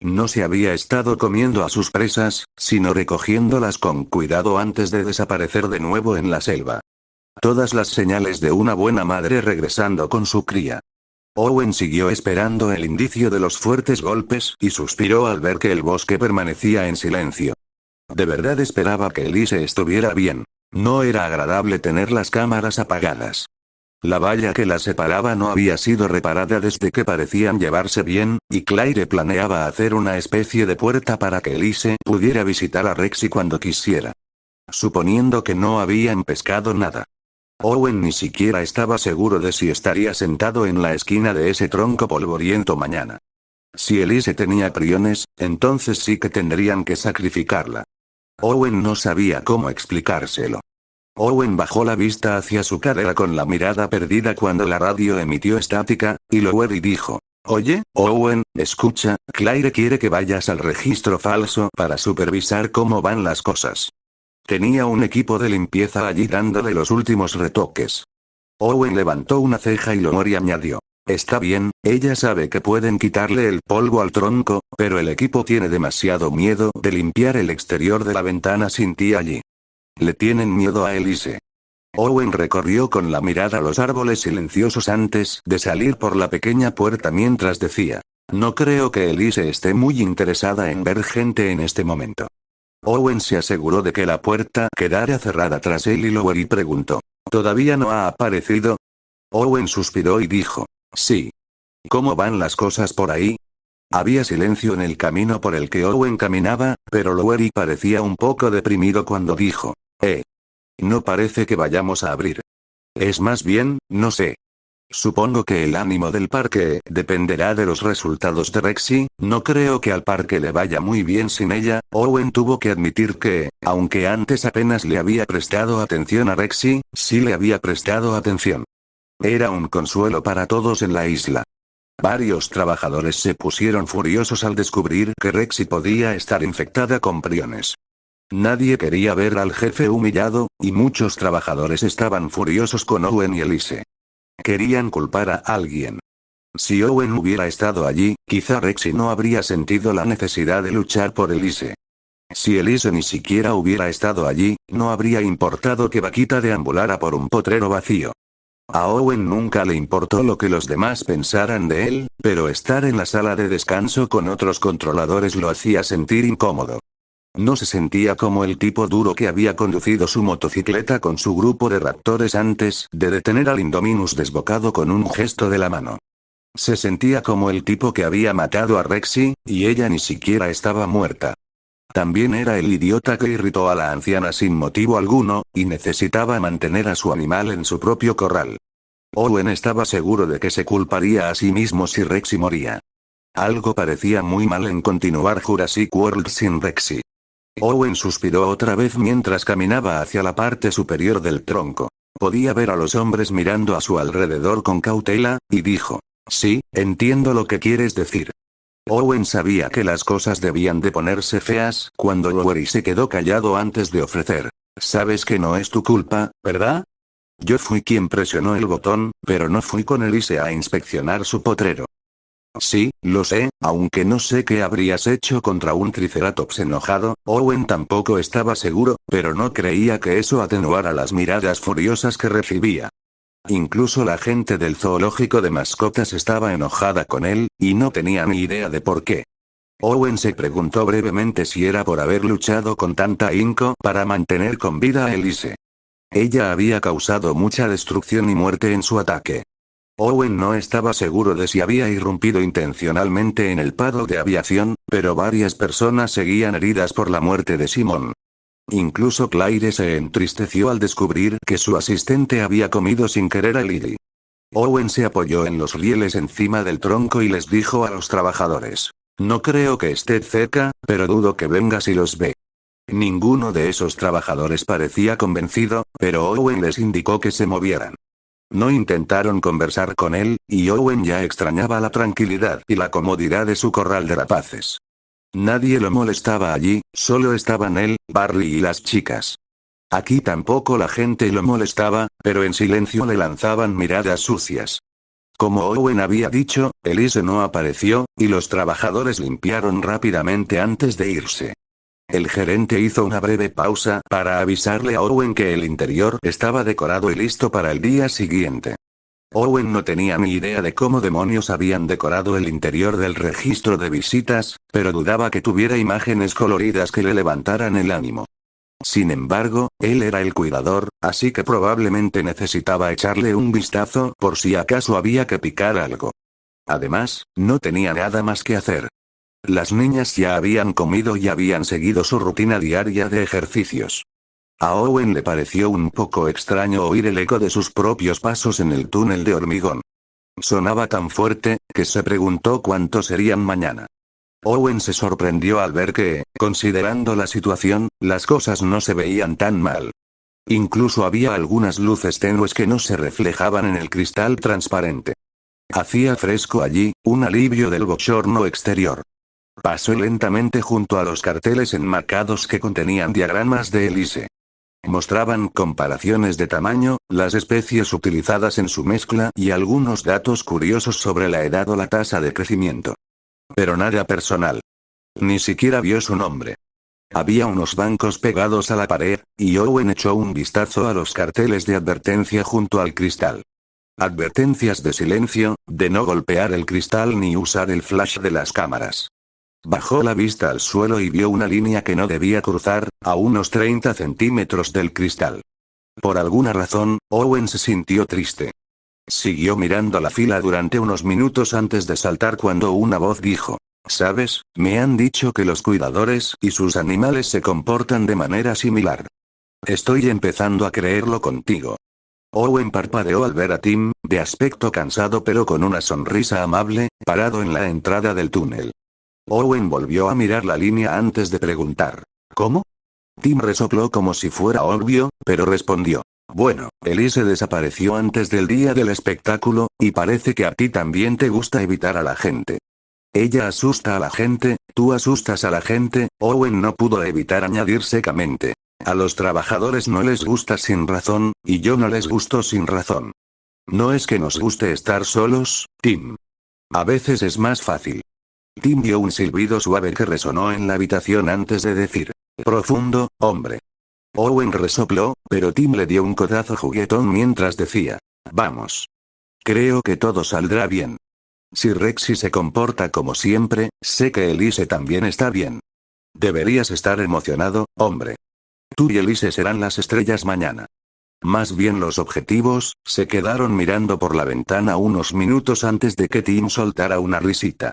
No se había estado comiendo a sus presas, sino recogiéndolas con cuidado antes de desaparecer de nuevo en la selva. Todas las señales de una buena madre regresando con su cría. Owen siguió esperando el indicio de los fuertes golpes y suspiró al ver que el bosque permanecía en silencio. De verdad esperaba que Elise estuviera bien. No era agradable tener las cámaras apagadas. La valla que la separaba no había sido reparada desde que parecían llevarse bien, y Claire planeaba hacer una especie de puerta para que Elise pudiera visitar a Rexy cuando quisiera. Suponiendo que no habían pescado nada. Owen ni siquiera estaba seguro de si estaría sentado en la esquina de ese tronco polvoriento mañana. Si Elise tenía priones, entonces sí que tendrían que sacrificarla. Owen no sabía cómo explicárselo. Owen bajó la vista hacia su cadera con la mirada perdida cuando la radio emitió estática, y Lowery dijo: «Oye, Owen, escucha, Claire quiere que vayas al registro falso para supervisar cómo van las cosas». Tenía un equipo de limpieza allí dándole los últimos retoques. Owen levantó una ceja y Lowery añadió: «Está bien, ella sabe que pueden quitarle el polvo al tronco, pero el equipo tiene demasiado miedo de limpiar el exterior de la ventana sin ti allí. Le tienen miedo a Elise». Owen recorrió con la mirada los árboles silenciosos antes de salir por la pequeña puerta mientras decía: «No creo que Elise esté muy interesada en ver gente en este momento». Owen se aseguró de que la puerta quedara cerrada tras él y Lowery preguntó: «¿Todavía no ha aparecido?». Owen suspiró y dijo: «Sí». «¿Cómo van las cosas por ahí?». Había silencio en el camino por el que Owen caminaba, pero Lowery parecía un poco deprimido cuando dijo: «No parece que vayamos a abrir. Es más bien, no sé. Supongo que el ánimo del parque dependerá de los resultados de Rexy, no creo que al parque le vaya muy bien sin ella». Owen tuvo que admitir que, aunque antes apenas le había prestado atención a Rexy, sí le había prestado atención. Era un consuelo para todos en la isla. Varios trabajadores se pusieron furiosos al descubrir que Rexy podía estar infectada con priones. Nadie quería ver al jefe humillado, y muchos trabajadores estaban furiosos con Owen y Elise. Querían culpar a alguien. Si Owen hubiera estado allí, quizá Rexy no habría sentido la necesidad de luchar por Elise. Si Elise ni siquiera hubiera estado allí, no habría importado que Vaquita deambulara por un potrero vacío. A Owen nunca le importó lo que los demás pensaran de él, pero estar en la sala de descanso con otros controladores lo hacía sentir incómodo. No se sentía como el tipo duro que había conducido su motocicleta con su grupo de raptores antes de detener al Indominus desbocado con un gesto de la mano. Se sentía como el tipo que había matado a Rexy, y ella ni siquiera estaba muerta. También era el idiota que irritó a la anciana sin motivo alguno, y necesitaba mantener a su animal en su propio corral. Owen estaba seguro de que se culparía a sí mismo si Rexy moría. Algo parecía muy mal en continuar Jurassic World sin Rexy. Owen suspiró otra vez mientras caminaba hacia la parte superior del tronco. Podía ver a los hombres mirando a su alrededor con cautela, y dijo: «Sí, entiendo lo que quieres decir». Owen sabía que las cosas debían de ponerse feas cuando Lowery se quedó callado antes de ofrecer: «Sabes que no es tu culpa, ¿verdad? Yo fui quien presionó el botón, pero no fui con Elise a inspeccionar su potrero». «Sí, lo sé, aunque no sé qué habrías hecho contra un triceratops enojado». Owen tampoco estaba seguro, pero no creía que eso atenuara las miradas furiosas que recibía. Incluso la gente del zoológico de mascotas estaba enojada con él, y no tenía ni idea de por qué. Owen se preguntó brevemente si era por haber luchado con tanta ahínco para mantener con vida a Elise. Ella había causado mucha destrucción y muerte en su ataque. Owen no estaba seguro de si había irrumpido intencionalmente en el paddock de aviación, pero varias personas seguían heridas por la muerte de Simon. Incluso Claire se entristeció al descubrir que su asistente había comido sin querer a Lily. Owen se apoyó en los rieles encima del tronco y les dijo a los trabajadores: «No creo que esté cerca, pero dudo que venga si los ve». Ninguno de esos trabajadores parecía convencido, pero Owen les indicó que se movieran. No intentaron conversar con él, y Owen ya extrañaba la tranquilidad y la comodidad de su corral de rapaces. Nadie lo molestaba allí, solo estaban él, Barry y las chicas. Aquí tampoco la gente lo molestaba, pero en silencio le lanzaban miradas sucias. Como Owen había dicho, Elise no apareció, y los trabajadores limpiaron rápidamente antes de irse. El gerente hizo una breve pausa para avisarle a Owen que el interior estaba decorado y listo para el día siguiente. Owen no tenía ni idea de cómo demonios habían decorado el interior del registro de visitas, pero dudaba que tuviera imágenes coloridas que le levantaran el ánimo. Sin embargo, él era el cuidador, así que probablemente necesitaba echarle un vistazo por si acaso había que picar algo. Además, no tenía nada más que hacer. Las niñas ya habían comido y habían seguido su rutina diaria de ejercicios. A Owen le pareció un poco extraño oír el eco de sus propios pasos en el túnel de hormigón. Sonaba tan fuerte, que se preguntó cuántos serían mañana. Owen se sorprendió al ver que, considerando la situación, las cosas no se veían tan mal. Incluso había algunas luces tenues que no se reflejaban en el cristal transparente. Hacía fresco allí, un alivio del bochorno exterior. Pasó lentamente junto a los carteles enmarcados que contenían diagramas de Elise. Mostraban comparaciones de tamaño, las especies utilizadas en su mezcla y algunos datos curiosos sobre la edad o la tasa de crecimiento. Pero nada personal. Ni siquiera vio su nombre. Había unos bancos pegados a la pared, y Owen echó un vistazo a los carteles de advertencia junto al cristal. Advertencias de silencio, de no golpear el cristal ni usar el flash de las cámaras. Bajó la vista al suelo y vio una línea que no debía cruzar, a unos 30 centímetros del cristal. Por alguna razón, Owen se sintió triste. Siguió mirando la fila durante unos minutos antes de saltar cuando una voz dijo: «¿Sabes? Me han dicho que los cuidadores y sus animales se comportan de manera similar. Estoy empezando a creerlo contigo». Owen parpadeó al ver a Tim, de aspecto cansado pero con una sonrisa amable, parado en la entrada del túnel. Owen volvió a mirar la línea antes de preguntar: «¿Cómo?». Tim resopló como si fuera obvio, pero respondió: «Bueno, Elise desapareció antes del día del espectáculo, y parece que a ti también te gusta evitar a la gente. Ella asusta a la gente, tú asustas a la gente». Owen no pudo evitar añadir secamente: «A los trabajadores no les gusta sin razón, y yo no les gusto sin razón. No es que nos guste estar solos, Tim. A veces es más fácil». Tim dio un silbido suave que resonó en la habitación antes de decir: «Profundo, hombre». Owen resopló, pero Tim le dio un codazo juguetón mientras decía: «Vamos. Creo que todo saldrá bien. Si Rexy se comporta como siempre, sé que Elise también está bien. Deberías estar emocionado, hombre. Tú y Elise serán las estrellas mañana». Más bien los objetivos, se quedaron mirando por la ventana unos minutos antes de que Tim soltara una risita.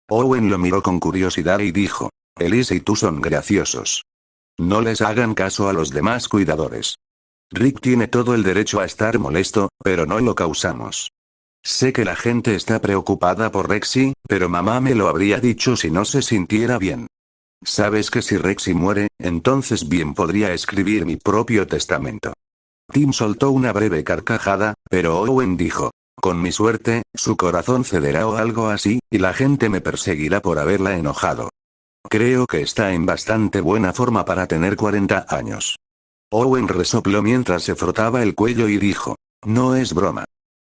Owen lo miró con curiosidad y dijo: «Elise y tú son graciosos. No les hagan caso a los demás cuidadores. Rick tiene todo el derecho a estar molesto, pero no lo causamos. Sé que la gente está preocupada por Rexy, pero mamá me lo habría dicho si no se sintiera bien. Sabes que si Rexy muere, entonces bien podría escribir mi propio testamento». Tim soltó una breve carcajada, pero Owen dijo: «Con mi suerte, su corazón cederá o algo así, y la gente me perseguirá por haberla enojado. Creo que está en bastante buena forma para tener 40 años». Owen resopló mientras se frotaba el cuello y dijo: «No es broma.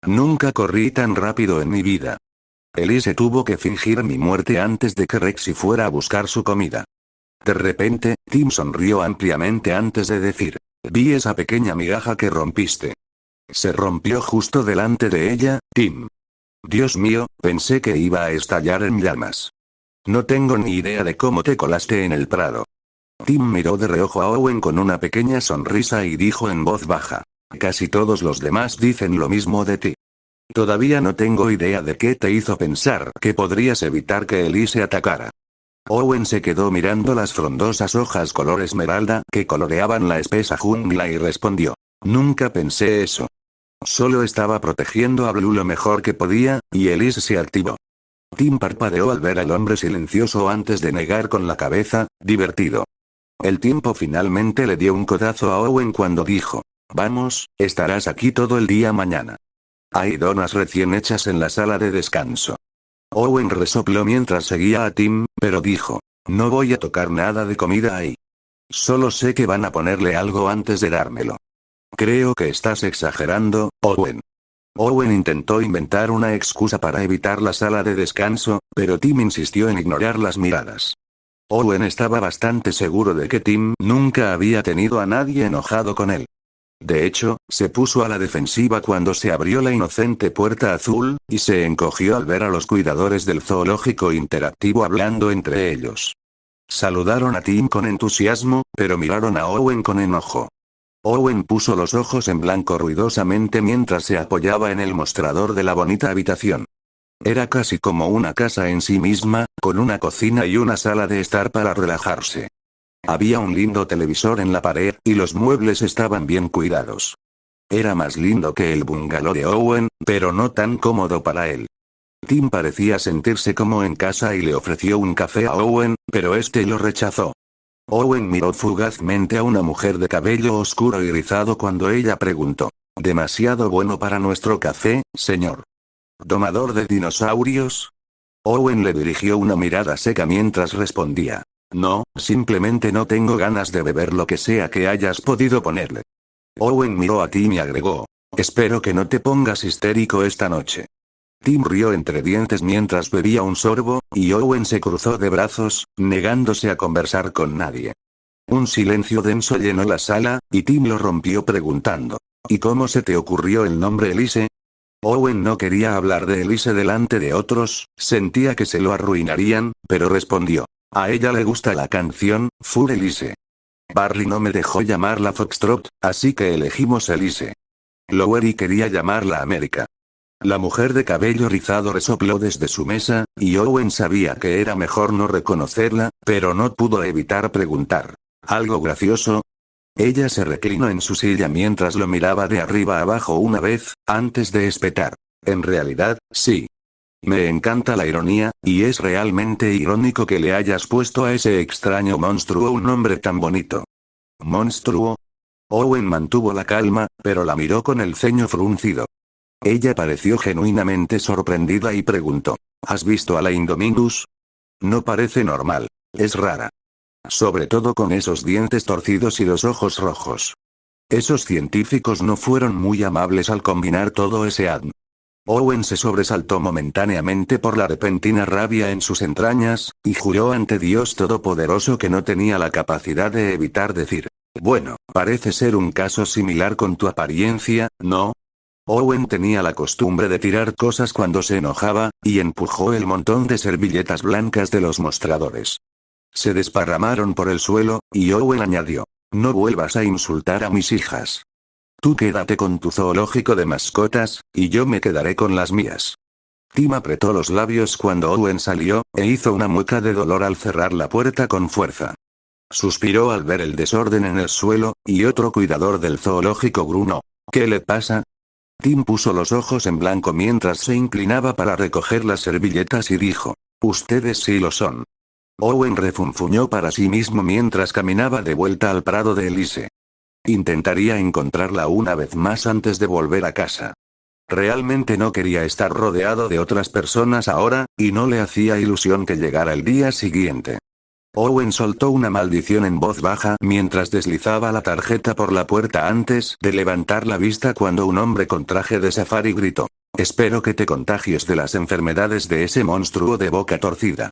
Nunca corrí tan rápido en mi vida. Elise tuvo que fingir mi muerte antes de que Rexy fuera a buscar su comida». De repente, Tim sonrió ampliamente antes de decir: «Vi esa pequeña migaja que rompiste. Se rompió justo delante de ella, Tim. Dios mío, pensé que iba a estallar en llamas. No tengo ni idea de cómo te colaste en el prado». Tim miró de reojo a Owen con una pequeña sonrisa y dijo en voz baja: «Casi todos los demás dicen lo mismo de ti. Todavía no tengo idea de qué te hizo pensar que podrías evitar que Elise atacara». Owen se quedó mirando las frondosas hojas color esmeralda que coloreaban la espesa jungla y respondió: «Nunca pensé eso. Solo estaba protegiendo a Blue lo mejor que podía, y Elise se activó». Tim parpadeó al ver al hombre silencioso antes de negar con la cabeza: «Divertido». El tiempo finalmente le dio un codazo a Owen cuando dijo: «Vamos, estarás aquí todo el día mañana. Hay donas recién hechas en la sala de descanso». Owen resopló mientras seguía a Tim, pero dijo: «No voy a tocar nada de comida ahí. Solo sé que van a ponerle algo antes de dármelo». «Creo que estás exagerando, Owen». Owen intentó inventar una excusa para evitar la sala de descanso, pero Tim insistió en ignorar las miradas. Owen estaba bastante seguro de que Tim nunca había tenido a nadie enojado con él. De hecho, se puso a la defensiva cuando se abrió la inocente puerta azul, y se encogió al ver a los cuidadores del zoológico interactivo hablando entre ellos. Saludaron a Tim con entusiasmo, pero miraron a Owen con enojo. Owen puso los ojos en blanco ruidosamente mientras se apoyaba en el mostrador de la bonita habitación. Era casi como una casa en sí misma, con una cocina y una sala de estar para relajarse. Había un lindo televisor en la pared, y los muebles estaban bien cuidados. Era más lindo que el bungalow de Owen, pero no tan cómodo para él. Tim parecía sentirse como en casa y le ofreció un café a Owen, pero este lo rechazó. Owen miró fugazmente a una mujer de cabello oscuro y rizado cuando ella preguntó: ¿Demasiado bueno para nuestro café, señor domador de dinosaurios? Owen le dirigió una mirada seca mientras respondía: No, simplemente no tengo ganas de beber lo que sea que hayas podido ponerle. Owen miró a Tim y agregó: Espero que no te pongas histérico esta noche. Tim rió entre dientes mientras bebía un sorbo, y Owen se cruzó de brazos, negándose a conversar con nadie. Un silencio denso llenó la sala, y Tim lo rompió preguntando: ¿Y cómo se te ocurrió el nombre Elise? Owen no quería hablar de Elise delante de otros, sentía que se lo arruinarían, pero respondió: A ella le gusta la canción, Fur Elise. Barry no me dejó llamarla Foxtrot, así que elegimos Elise. Lowery quería llamarla América. La mujer de cabello rizado resopló desde su mesa, y Owen sabía que era mejor no reconocerla, pero no pudo evitar preguntar: ¿Algo gracioso? Ella se reclinó en su silla mientras lo miraba de arriba abajo una vez, antes de espetar: En realidad, sí. Me encanta la ironía, y es realmente irónico que le hayas puesto a ese extraño monstruo un nombre tan bonito. ¿Monstruo? Owen mantuvo la calma, pero la miró con el ceño fruncido. Ella pareció genuinamente sorprendida y preguntó: ¿Has visto a la Indominus? No parece normal. Es rara. Sobre todo con esos dientes torcidos y los ojos rojos. Esos científicos no fueron muy amables al combinar todo ese ADN. Owen se sobresaltó momentáneamente por la repentina rabia en sus entrañas, y juró ante Dios Todopoderoso que no tenía la capacidad de evitar decir: Bueno, parece ser un caso similar con tu apariencia, ¿no? Owen tenía la costumbre de tirar cosas cuando se enojaba, y empujó el montón de servilletas blancas de los mostradores. Se desparramaron por el suelo, y Owen añadió: No vuelvas a insultar a mis hijas. Tú quédate con tu zoológico de mascotas, y yo me quedaré con las mías. Tim apretó los labios cuando Owen salió, e hizo una mueca de dolor al cerrar la puerta con fuerza. Suspiró al ver el desorden en el suelo, y otro cuidador del zoológico gruñó: ¿Qué le pasa? Tim puso los ojos en blanco mientras se inclinaba para recoger las servilletas y dijo: Ustedes sí lo son. Owen refunfuñó para sí mismo mientras caminaba de vuelta al prado de Elise. Intentaría encontrarla una vez más antes de volver a casa. Realmente no quería estar rodeado de otras personas ahora, y no le hacía ilusión que llegara el día siguiente. Owen soltó una maldición en voz baja mientras deslizaba la tarjeta por la puerta antes de levantar la vista cuando un hombre con traje de safari gritó: Espero que te contagies de las enfermedades de ese monstruo de boca torcida.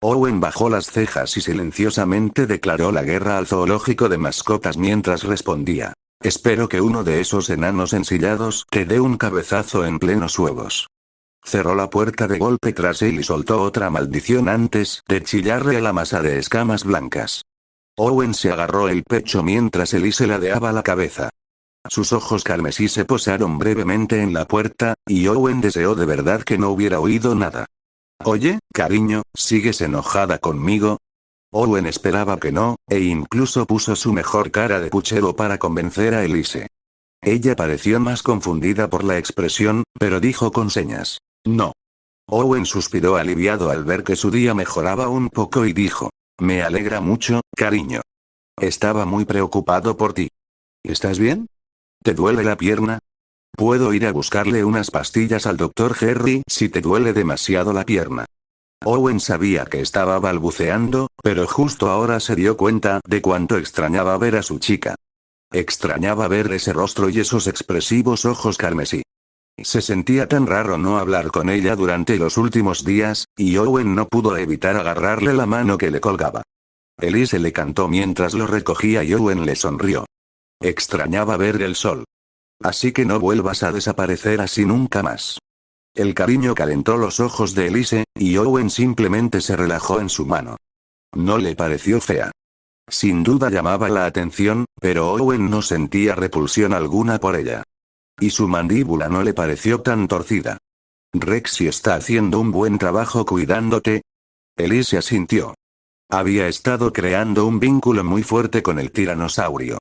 Owen bajó las cejas y silenciosamente declaró la guerra al zoológico de mascotas mientras respondía: Espero que uno de esos enanos ensillados te dé un cabezazo en plenos huevos. Cerró la puerta de golpe tras él y soltó otra maldición antes de chillarle a la masa de escamas blancas. Owen se agarró el pecho mientras Elise ladeaba la cabeza. Sus ojos carmesí se posaron brevemente en la puerta, y Owen deseó de verdad que no hubiera oído nada. Oye, cariño, ¿sigues enojada conmigo? Owen esperaba que no, e incluso puso su mejor cara de puchero para convencer a Elise. Ella pareció más confundida por la expresión, pero dijo con señas: No. Owen suspiró aliviado al ver que su día mejoraba un poco y dijo: Me alegra mucho, cariño. Estaba muy preocupado por ti. ¿Estás bien? ¿Te duele la pierna? Puedo ir a buscarle unas pastillas al doctor Harry si te duele demasiado la pierna. Owen sabía que estaba balbuceando, pero justo ahora se dio cuenta de cuánto extrañaba ver a su chica. Extrañaba ver ese rostro y esos expresivos ojos carmesí. Se sentía tan raro no hablar con ella durante los últimos días, y Owen no pudo evitar agarrarle la mano que le colgaba. Elise le cantó mientras lo recogía y Owen le sonrió. Extrañaba ver el sol. Así que no vuelvas a desaparecer así nunca más. El cariño calentó los ojos de Elise, y Owen simplemente se relajó en su mano. No le pareció fea. Sin duda llamaba la atención, pero Owen no sentía repulsión alguna por ella. Y su mandíbula no le pareció tan torcida. ¿Rexy está haciendo un buen trabajo cuidándote? Elise asintió. Había estado creando un vínculo muy fuerte con el tiranosaurio.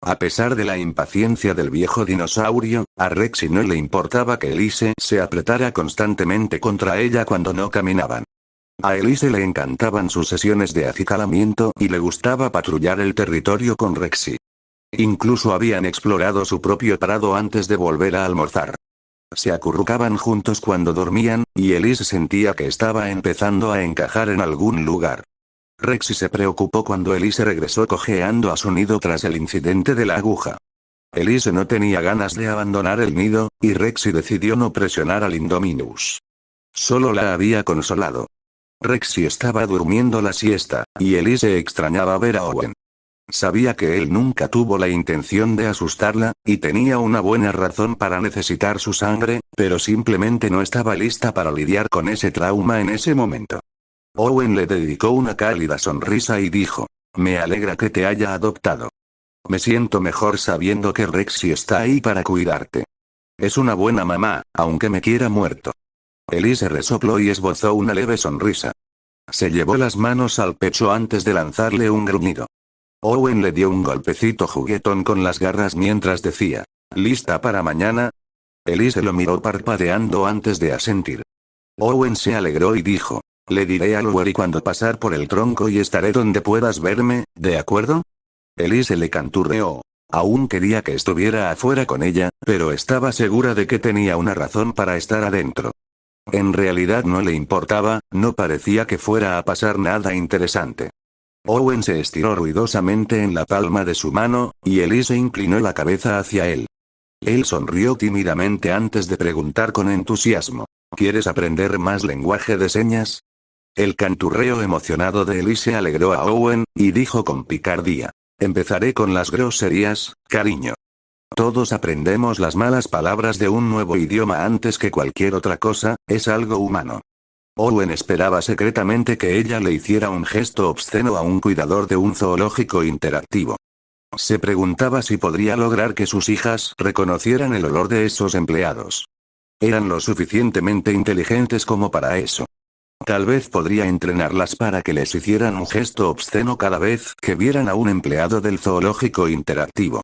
A pesar de la impaciencia del viejo dinosaurio, a Rexy no le importaba que Elise se apretara constantemente contra ella cuando no caminaban. A Elise le encantaban sus sesiones de acicalamiento y le gustaba patrullar el territorio con Rexy. Incluso habían explorado su propio prado antes de volver a almorzar. Se acurrucaban juntos cuando dormían, y Elise sentía que estaba empezando a encajar en algún lugar. Rexy se preocupó cuando Elise regresó cojeando a su nido tras el incidente de la aguja. Elise no tenía ganas de abandonar el nido, y Rexy decidió no presionar al Indominus. Solo la había consolado. Rexy estaba durmiendo la siesta, y Elise extrañaba ver a Owen. Sabía que él nunca tuvo la intención de asustarla, y tenía una buena razón para necesitar su sangre, pero simplemente no estaba lista para lidiar con ese trauma en ese momento. Owen le dedicó una cálida sonrisa y dijo: «Me alegra que te haya adoptado. Me siento mejor sabiendo que Rexy está ahí para cuidarte. Es una buena mamá, aunque me quiera muerto». Elise resopló y esbozó una leve sonrisa. Se llevó las manos al pecho antes de lanzarle un gruñido. Owen le dio un golpecito juguetón con las garras mientras decía: «¿Lista para mañana?». Elise lo miró parpadeando antes de asentir. Owen se alegró y dijo: «Le diré a Lowery cuando pasar por el tronco y estaré donde puedas verme, ¿de acuerdo?». Elise le canturreó. Aún quería que estuviera afuera con ella, pero estaba segura de que tenía una razón para estar adentro. En realidad no le importaba, no parecía que fuera a pasar nada interesante. Owen se estiró ruidosamente en la palma de su mano, y Elise inclinó la cabeza hacia él. Él sonrió tímidamente antes de preguntar con entusiasmo: «¿Quieres aprender más lenguaje de señas?». El canturreo emocionado de Elise alegró a Owen, y dijo con picardía: «Empezaré con las groserías, cariño. Todos aprendemos las malas palabras de un nuevo idioma antes que cualquier otra cosa, es algo humano». Owen esperaba secretamente que ella le hiciera un gesto obsceno a un cuidador de un zoológico interactivo. Se preguntaba si podría lograr que sus hijas reconocieran el olor de esos empleados. Eran lo suficientemente inteligentes como para eso. Tal vez podría entrenarlas para que les hicieran un gesto obsceno cada vez que vieran a un empleado del zoológico interactivo.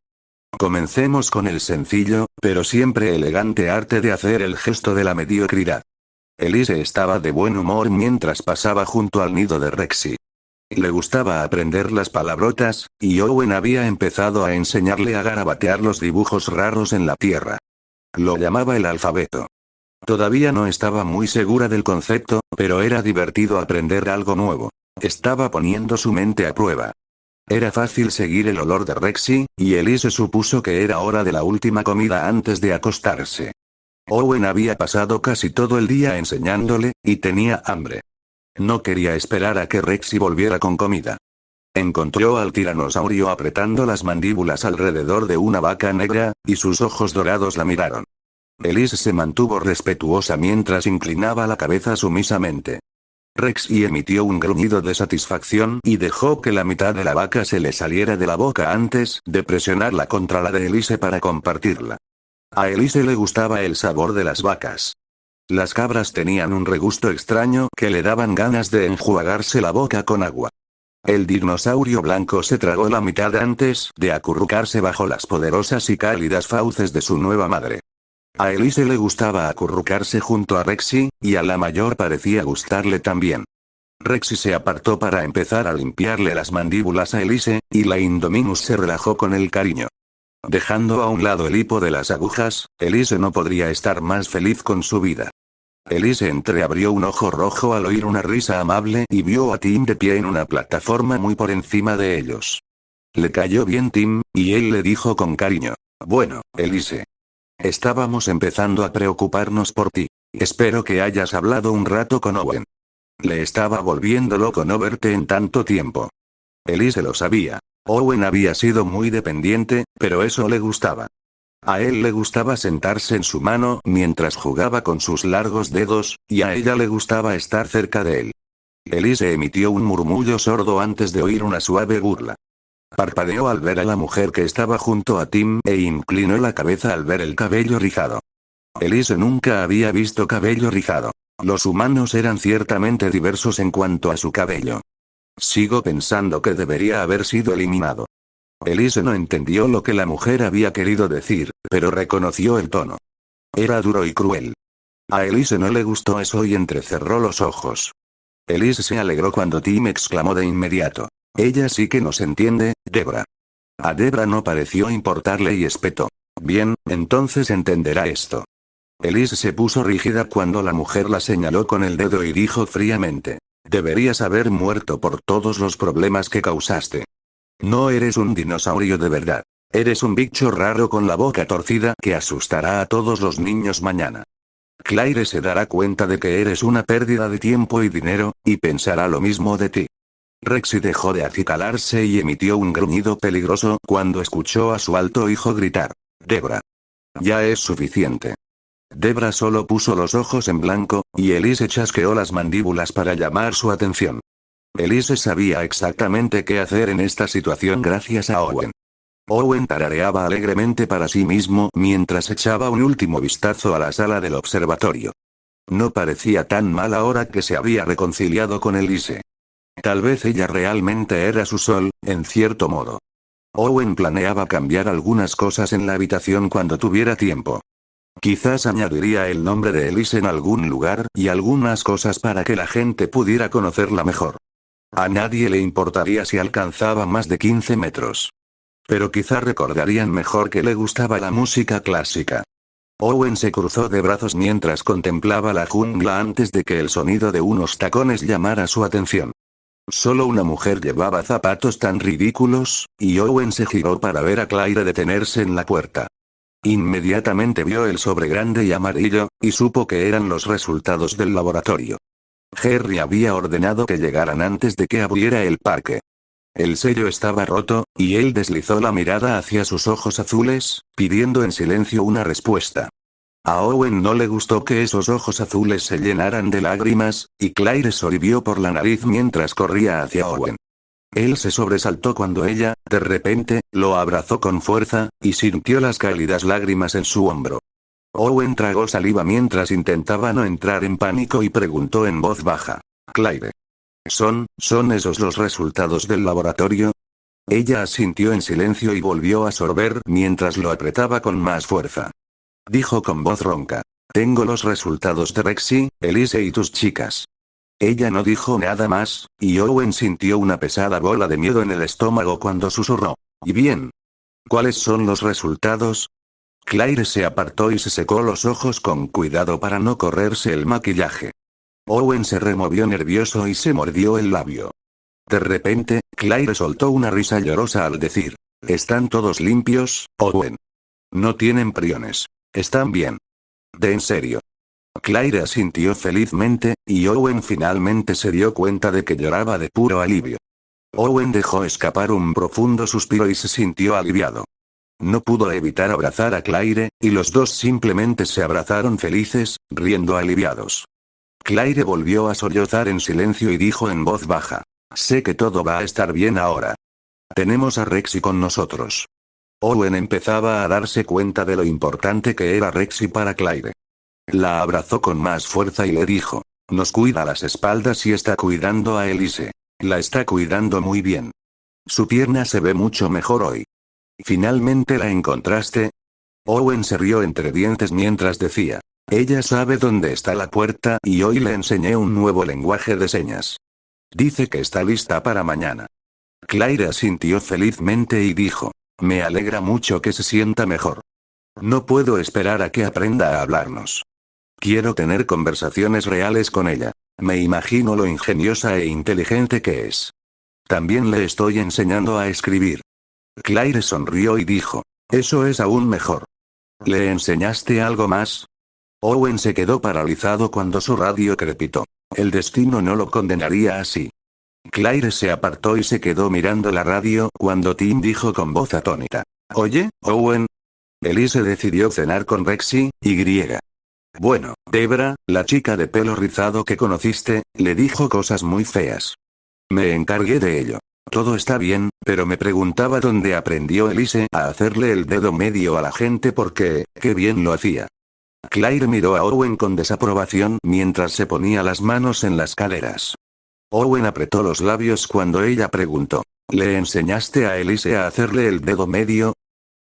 Comencemos con el sencillo, pero siempre elegante arte de hacer el gesto de la mediocridad. Elise estaba de buen humor mientras pasaba junto al nido de Rexy. Le gustaba aprender las palabrotas, y Owen había empezado a enseñarle a garabatear los dibujos raros en la tierra. Lo llamaba el alfabeto. Todavía no estaba muy segura del concepto, pero era divertido aprender algo nuevo. Estaba poniendo su mente a prueba. Era fácil seguir el olor de Rexy, y Elise supuso que era hora de la última comida antes de acostarse. Owen había pasado casi todo el día enseñándole, y tenía hambre. No quería esperar a que Rexy volviera con comida. Encontró al tiranosaurio apretando las mandíbulas alrededor de una vaca negra, y sus ojos dorados la miraron. Elise se mantuvo respetuosa mientras inclinaba la cabeza sumisamente. Rexy emitió un gruñido de satisfacción y dejó que la mitad de la vaca se le saliera de la boca antes de presionarla contra la de Elise para compartirla. A Elise le gustaba el sabor de las vacas. Las cabras tenían un regusto extraño que le daban ganas de enjuagarse la boca con agua. El dinosaurio blanco se tragó la mitad antes de acurrucarse bajo las poderosas y cálidas fauces de su nueva madre. A Elise le gustaba acurrucarse junto a Rexy, y a la mayor parecía gustarle también. Rexy se apartó para empezar a limpiarle las mandíbulas a Elise, y la Indominus se relajó con el cariño. Dejando a un lado el hipo de las agujas, Elise no podría estar más feliz con su vida. Elise entreabrió un ojo rojo al oír una risa amable y vio a Tim de pie en una plataforma muy por encima de ellos. Le cayó bien Tim, y él le dijo con cariño: «Bueno, Elise. Estábamos empezando a preocuparnos por ti. Espero que hayas hablado un rato con Owen. Le estaba volviendo loco no verte en tanto tiempo». Elise lo sabía. Owen había sido muy dependiente, pero eso le gustaba. A él le gustaba sentarse en su mano mientras jugaba con sus largos dedos, y a ella le gustaba estar cerca de él. Elise emitió un murmullo sordo antes de oír una suave burla. Parpadeó al ver a la mujer que estaba junto a Tim e inclinó la cabeza al ver el cabello rizado. Elise nunca había visto cabello rizado. Los humanos eran ciertamente diversos en cuanto a su cabello. Sigo pensando que debería haber sido eliminado. Elise no entendió lo que la mujer había querido decir, pero reconoció el tono. Era duro y cruel. A Elise no le gustó eso y entrecerró los ojos. Elise se alegró cuando Tim exclamó de inmediato. Ella sí que nos entiende, Debra. A Debra no pareció importarle y espetó. Bien, entonces entenderá esto. Elise se puso rígida cuando la mujer la señaló con el dedo y dijo fríamente. Deberías haber muerto por todos los problemas que causaste. No eres un dinosaurio de verdad. Eres un bicho raro con la boca torcida que asustará a todos los niños mañana. Claire se dará cuenta de que eres una pérdida de tiempo y dinero, y pensará lo mismo de ti. Rexy dejó de acicalarse y emitió un gruñido peligroso cuando escuchó a su alto hijo gritar. Debra. Ya es suficiente. Debra solo puso los ojos en blanco, y Elise chasqueó las mandíbulas para llamar su atención. Elise sabía exactamente qué hacer en esta situación gracias a Owen. Owen tarareaba alegremente para sí mismo mientras echaba un último vistazo a la sala del observatorio. No parecía tan mal ahora que se había reconciliado con Elise. Tal vez ella realmente era su sol, en cierto modo. Owen planeaba cambiar algunas cosas en la habitación cuando tuviera tiempo. Quizás añadiría el nombre de Elise en algún lugar y algunas cosas para que la gente pudiera conocerla mejor. A nadie le importaría si alcanzaba más de 15 metros. Pero quizá recordarían mejor que le gustaba la música clásica. Owen se cruzó de brazos mientras contemplaba la jungla antes de que el sonido de unos tacones llamara su atención. Solo una mujer llevaba zapatos tan ridículos, y Owen se giró para ver a Claire detenerse en la puerta. Inmediatamente vio el sobre grande y amarillo, y supo que eran los resultados del laboratorio. Harry había ordenado que llegaran antes de que abriera el parque. El sello estaba roto, y él deslizó la mirada hacia sus ojos azules, pidiendo en silencio una respuesta. A Owen no le gustó que esos ojos azules se llenaran de lágrimas, y Claire sorbió por la nariz mientras corría hacia Owen. Él se sobresaltó cuando ella, de repente, lo abrazó con fuerza, y sintió las cálidas lágrimas en su hombro. Owen tragó saliva mientras intentaba no entrar en pánico y preguntó en voz baja. Claire. ¿Son esos los resultados del laboratorio? Ella asintió en silencio y volvió a sorber mientras lo apretaba con más fuerza. Dijo con voz ronca. Tengo los resultados de Rexy, Elise y tus chicas. Ella no dijo nada más, y Owen sintió una pesada bola de miedo en el estómago cuando susurró. ¿Y bien? ¿Cuáles son los resultados? Claire se apartó y se secó los ojos con cuidado para no correrse el maquillaje. Owen se removió nervioso y se mordió el labio. De repente, Claire soltó una risa llorosa al decir. ¿Están todos limpios, Owen? No tienen priones. Están bien. ¿De en serio? Claire asintió felizmente, y Owen finalmente se dio cuenta de que lloraba de puro alivio. Owen dejó escapar un profundo suspiro y se sintió aliviado. No pudo evitar abrazar a Claire, y los dos simplemente se abrazaron felices, riendo aliviados. Claire volvió a sollozar en silencio y dijo en voz baja. Sé que todo va a estar bien ahora. Tenemos a Rexy con nosotros. Owen empezaba a darse cuenta de lo importante que era Rexy para Claire. La abrazó con más fuerza y le dijo. Nos cuida las espaldas y está cuidando a Elise. La está cuidando muy bien. Su pierna se ve mucho mejor hoy. ¿Finalmente la encontraste? Owen se rió entre dientes mientras decía. Ella sabe dónde está la puerta y hoy le enseñé un nuevo lenguaje de señas. Dice que está lista para mañana. Claire asintió felizmente y dijo. Me alegra mucho que se sienta mejor. No puedo esperar a que aprenda a hablarnos. Quiero tener conversaciones reales con ella. Me imagino lo ingeniosa e inteligente que es. También le estoy enseñando a escribir. Claire sonrió y dijo. Eso es aún mejor. ¿Le enseñaste algo más? Owen se quedó paralizado cuando su radio crepitó. El destino no lo condenaría así. Claire se apartó y se quedó mirando la radio cuando Tim dijo con voz atónita. Oye, Owen. Elise decidió cenar con Rexy, y. Bueno, Debra, la chica de pelo rizado que conociste, le dijo cosas muy feas. Me encargué de ello. Todo está bien, pero me preguntaba dónde aprendió Elise a hacerle el dedo medio a la gente porque, qué bien lo hacía. Claire miró a Owen con desaprobación mientras se ponía las manos en las caderas. Owen apretó los labios cuando ella preguntó. ¿Le enseñaste a Elise a hacerle el dedo medio?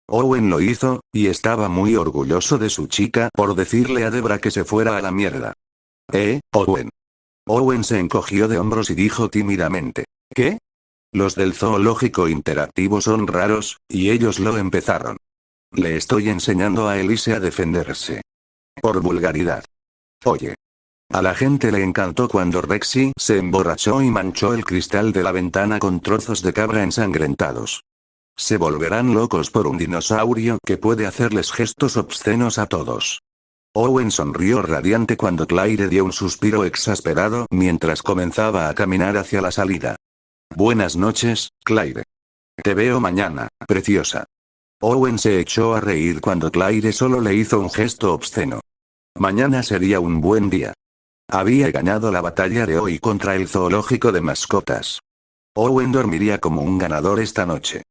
Owen lo hizo, y estaba muy orgulloso de su chica por decirle a Debra que se fuera a la mierda. Owen. Owen se encogió de hombros y dijo tímidamente. ¿Qué? Los del zoológico interactivo son raros, y ellos lo empezaron. Le estoy enseñando a Elise a defenderse. Por vulgaridad. Oye. A la gente le encantó cuando Rexy se emborrachó y manchó el cristal de la ventana con trozos de cabra ensangrentados. Se volverán locos por un dinosaurio que puede hacerles gestos obscenos a todos. Owen sonrió radiante cuando Claire dio un suspiro exasperado mientras comenzaba a caminar hacia la salida. Buenas noches, Claire. Te veo mañana, preciosa. Owen se echó a reír cuando Claire solo le hizo un gesto obsceno. Mañana sería un buen día. Había ganado la batalla de hoy contra el zoológico de mascotas. Owen dormiría como un ganador esta noche.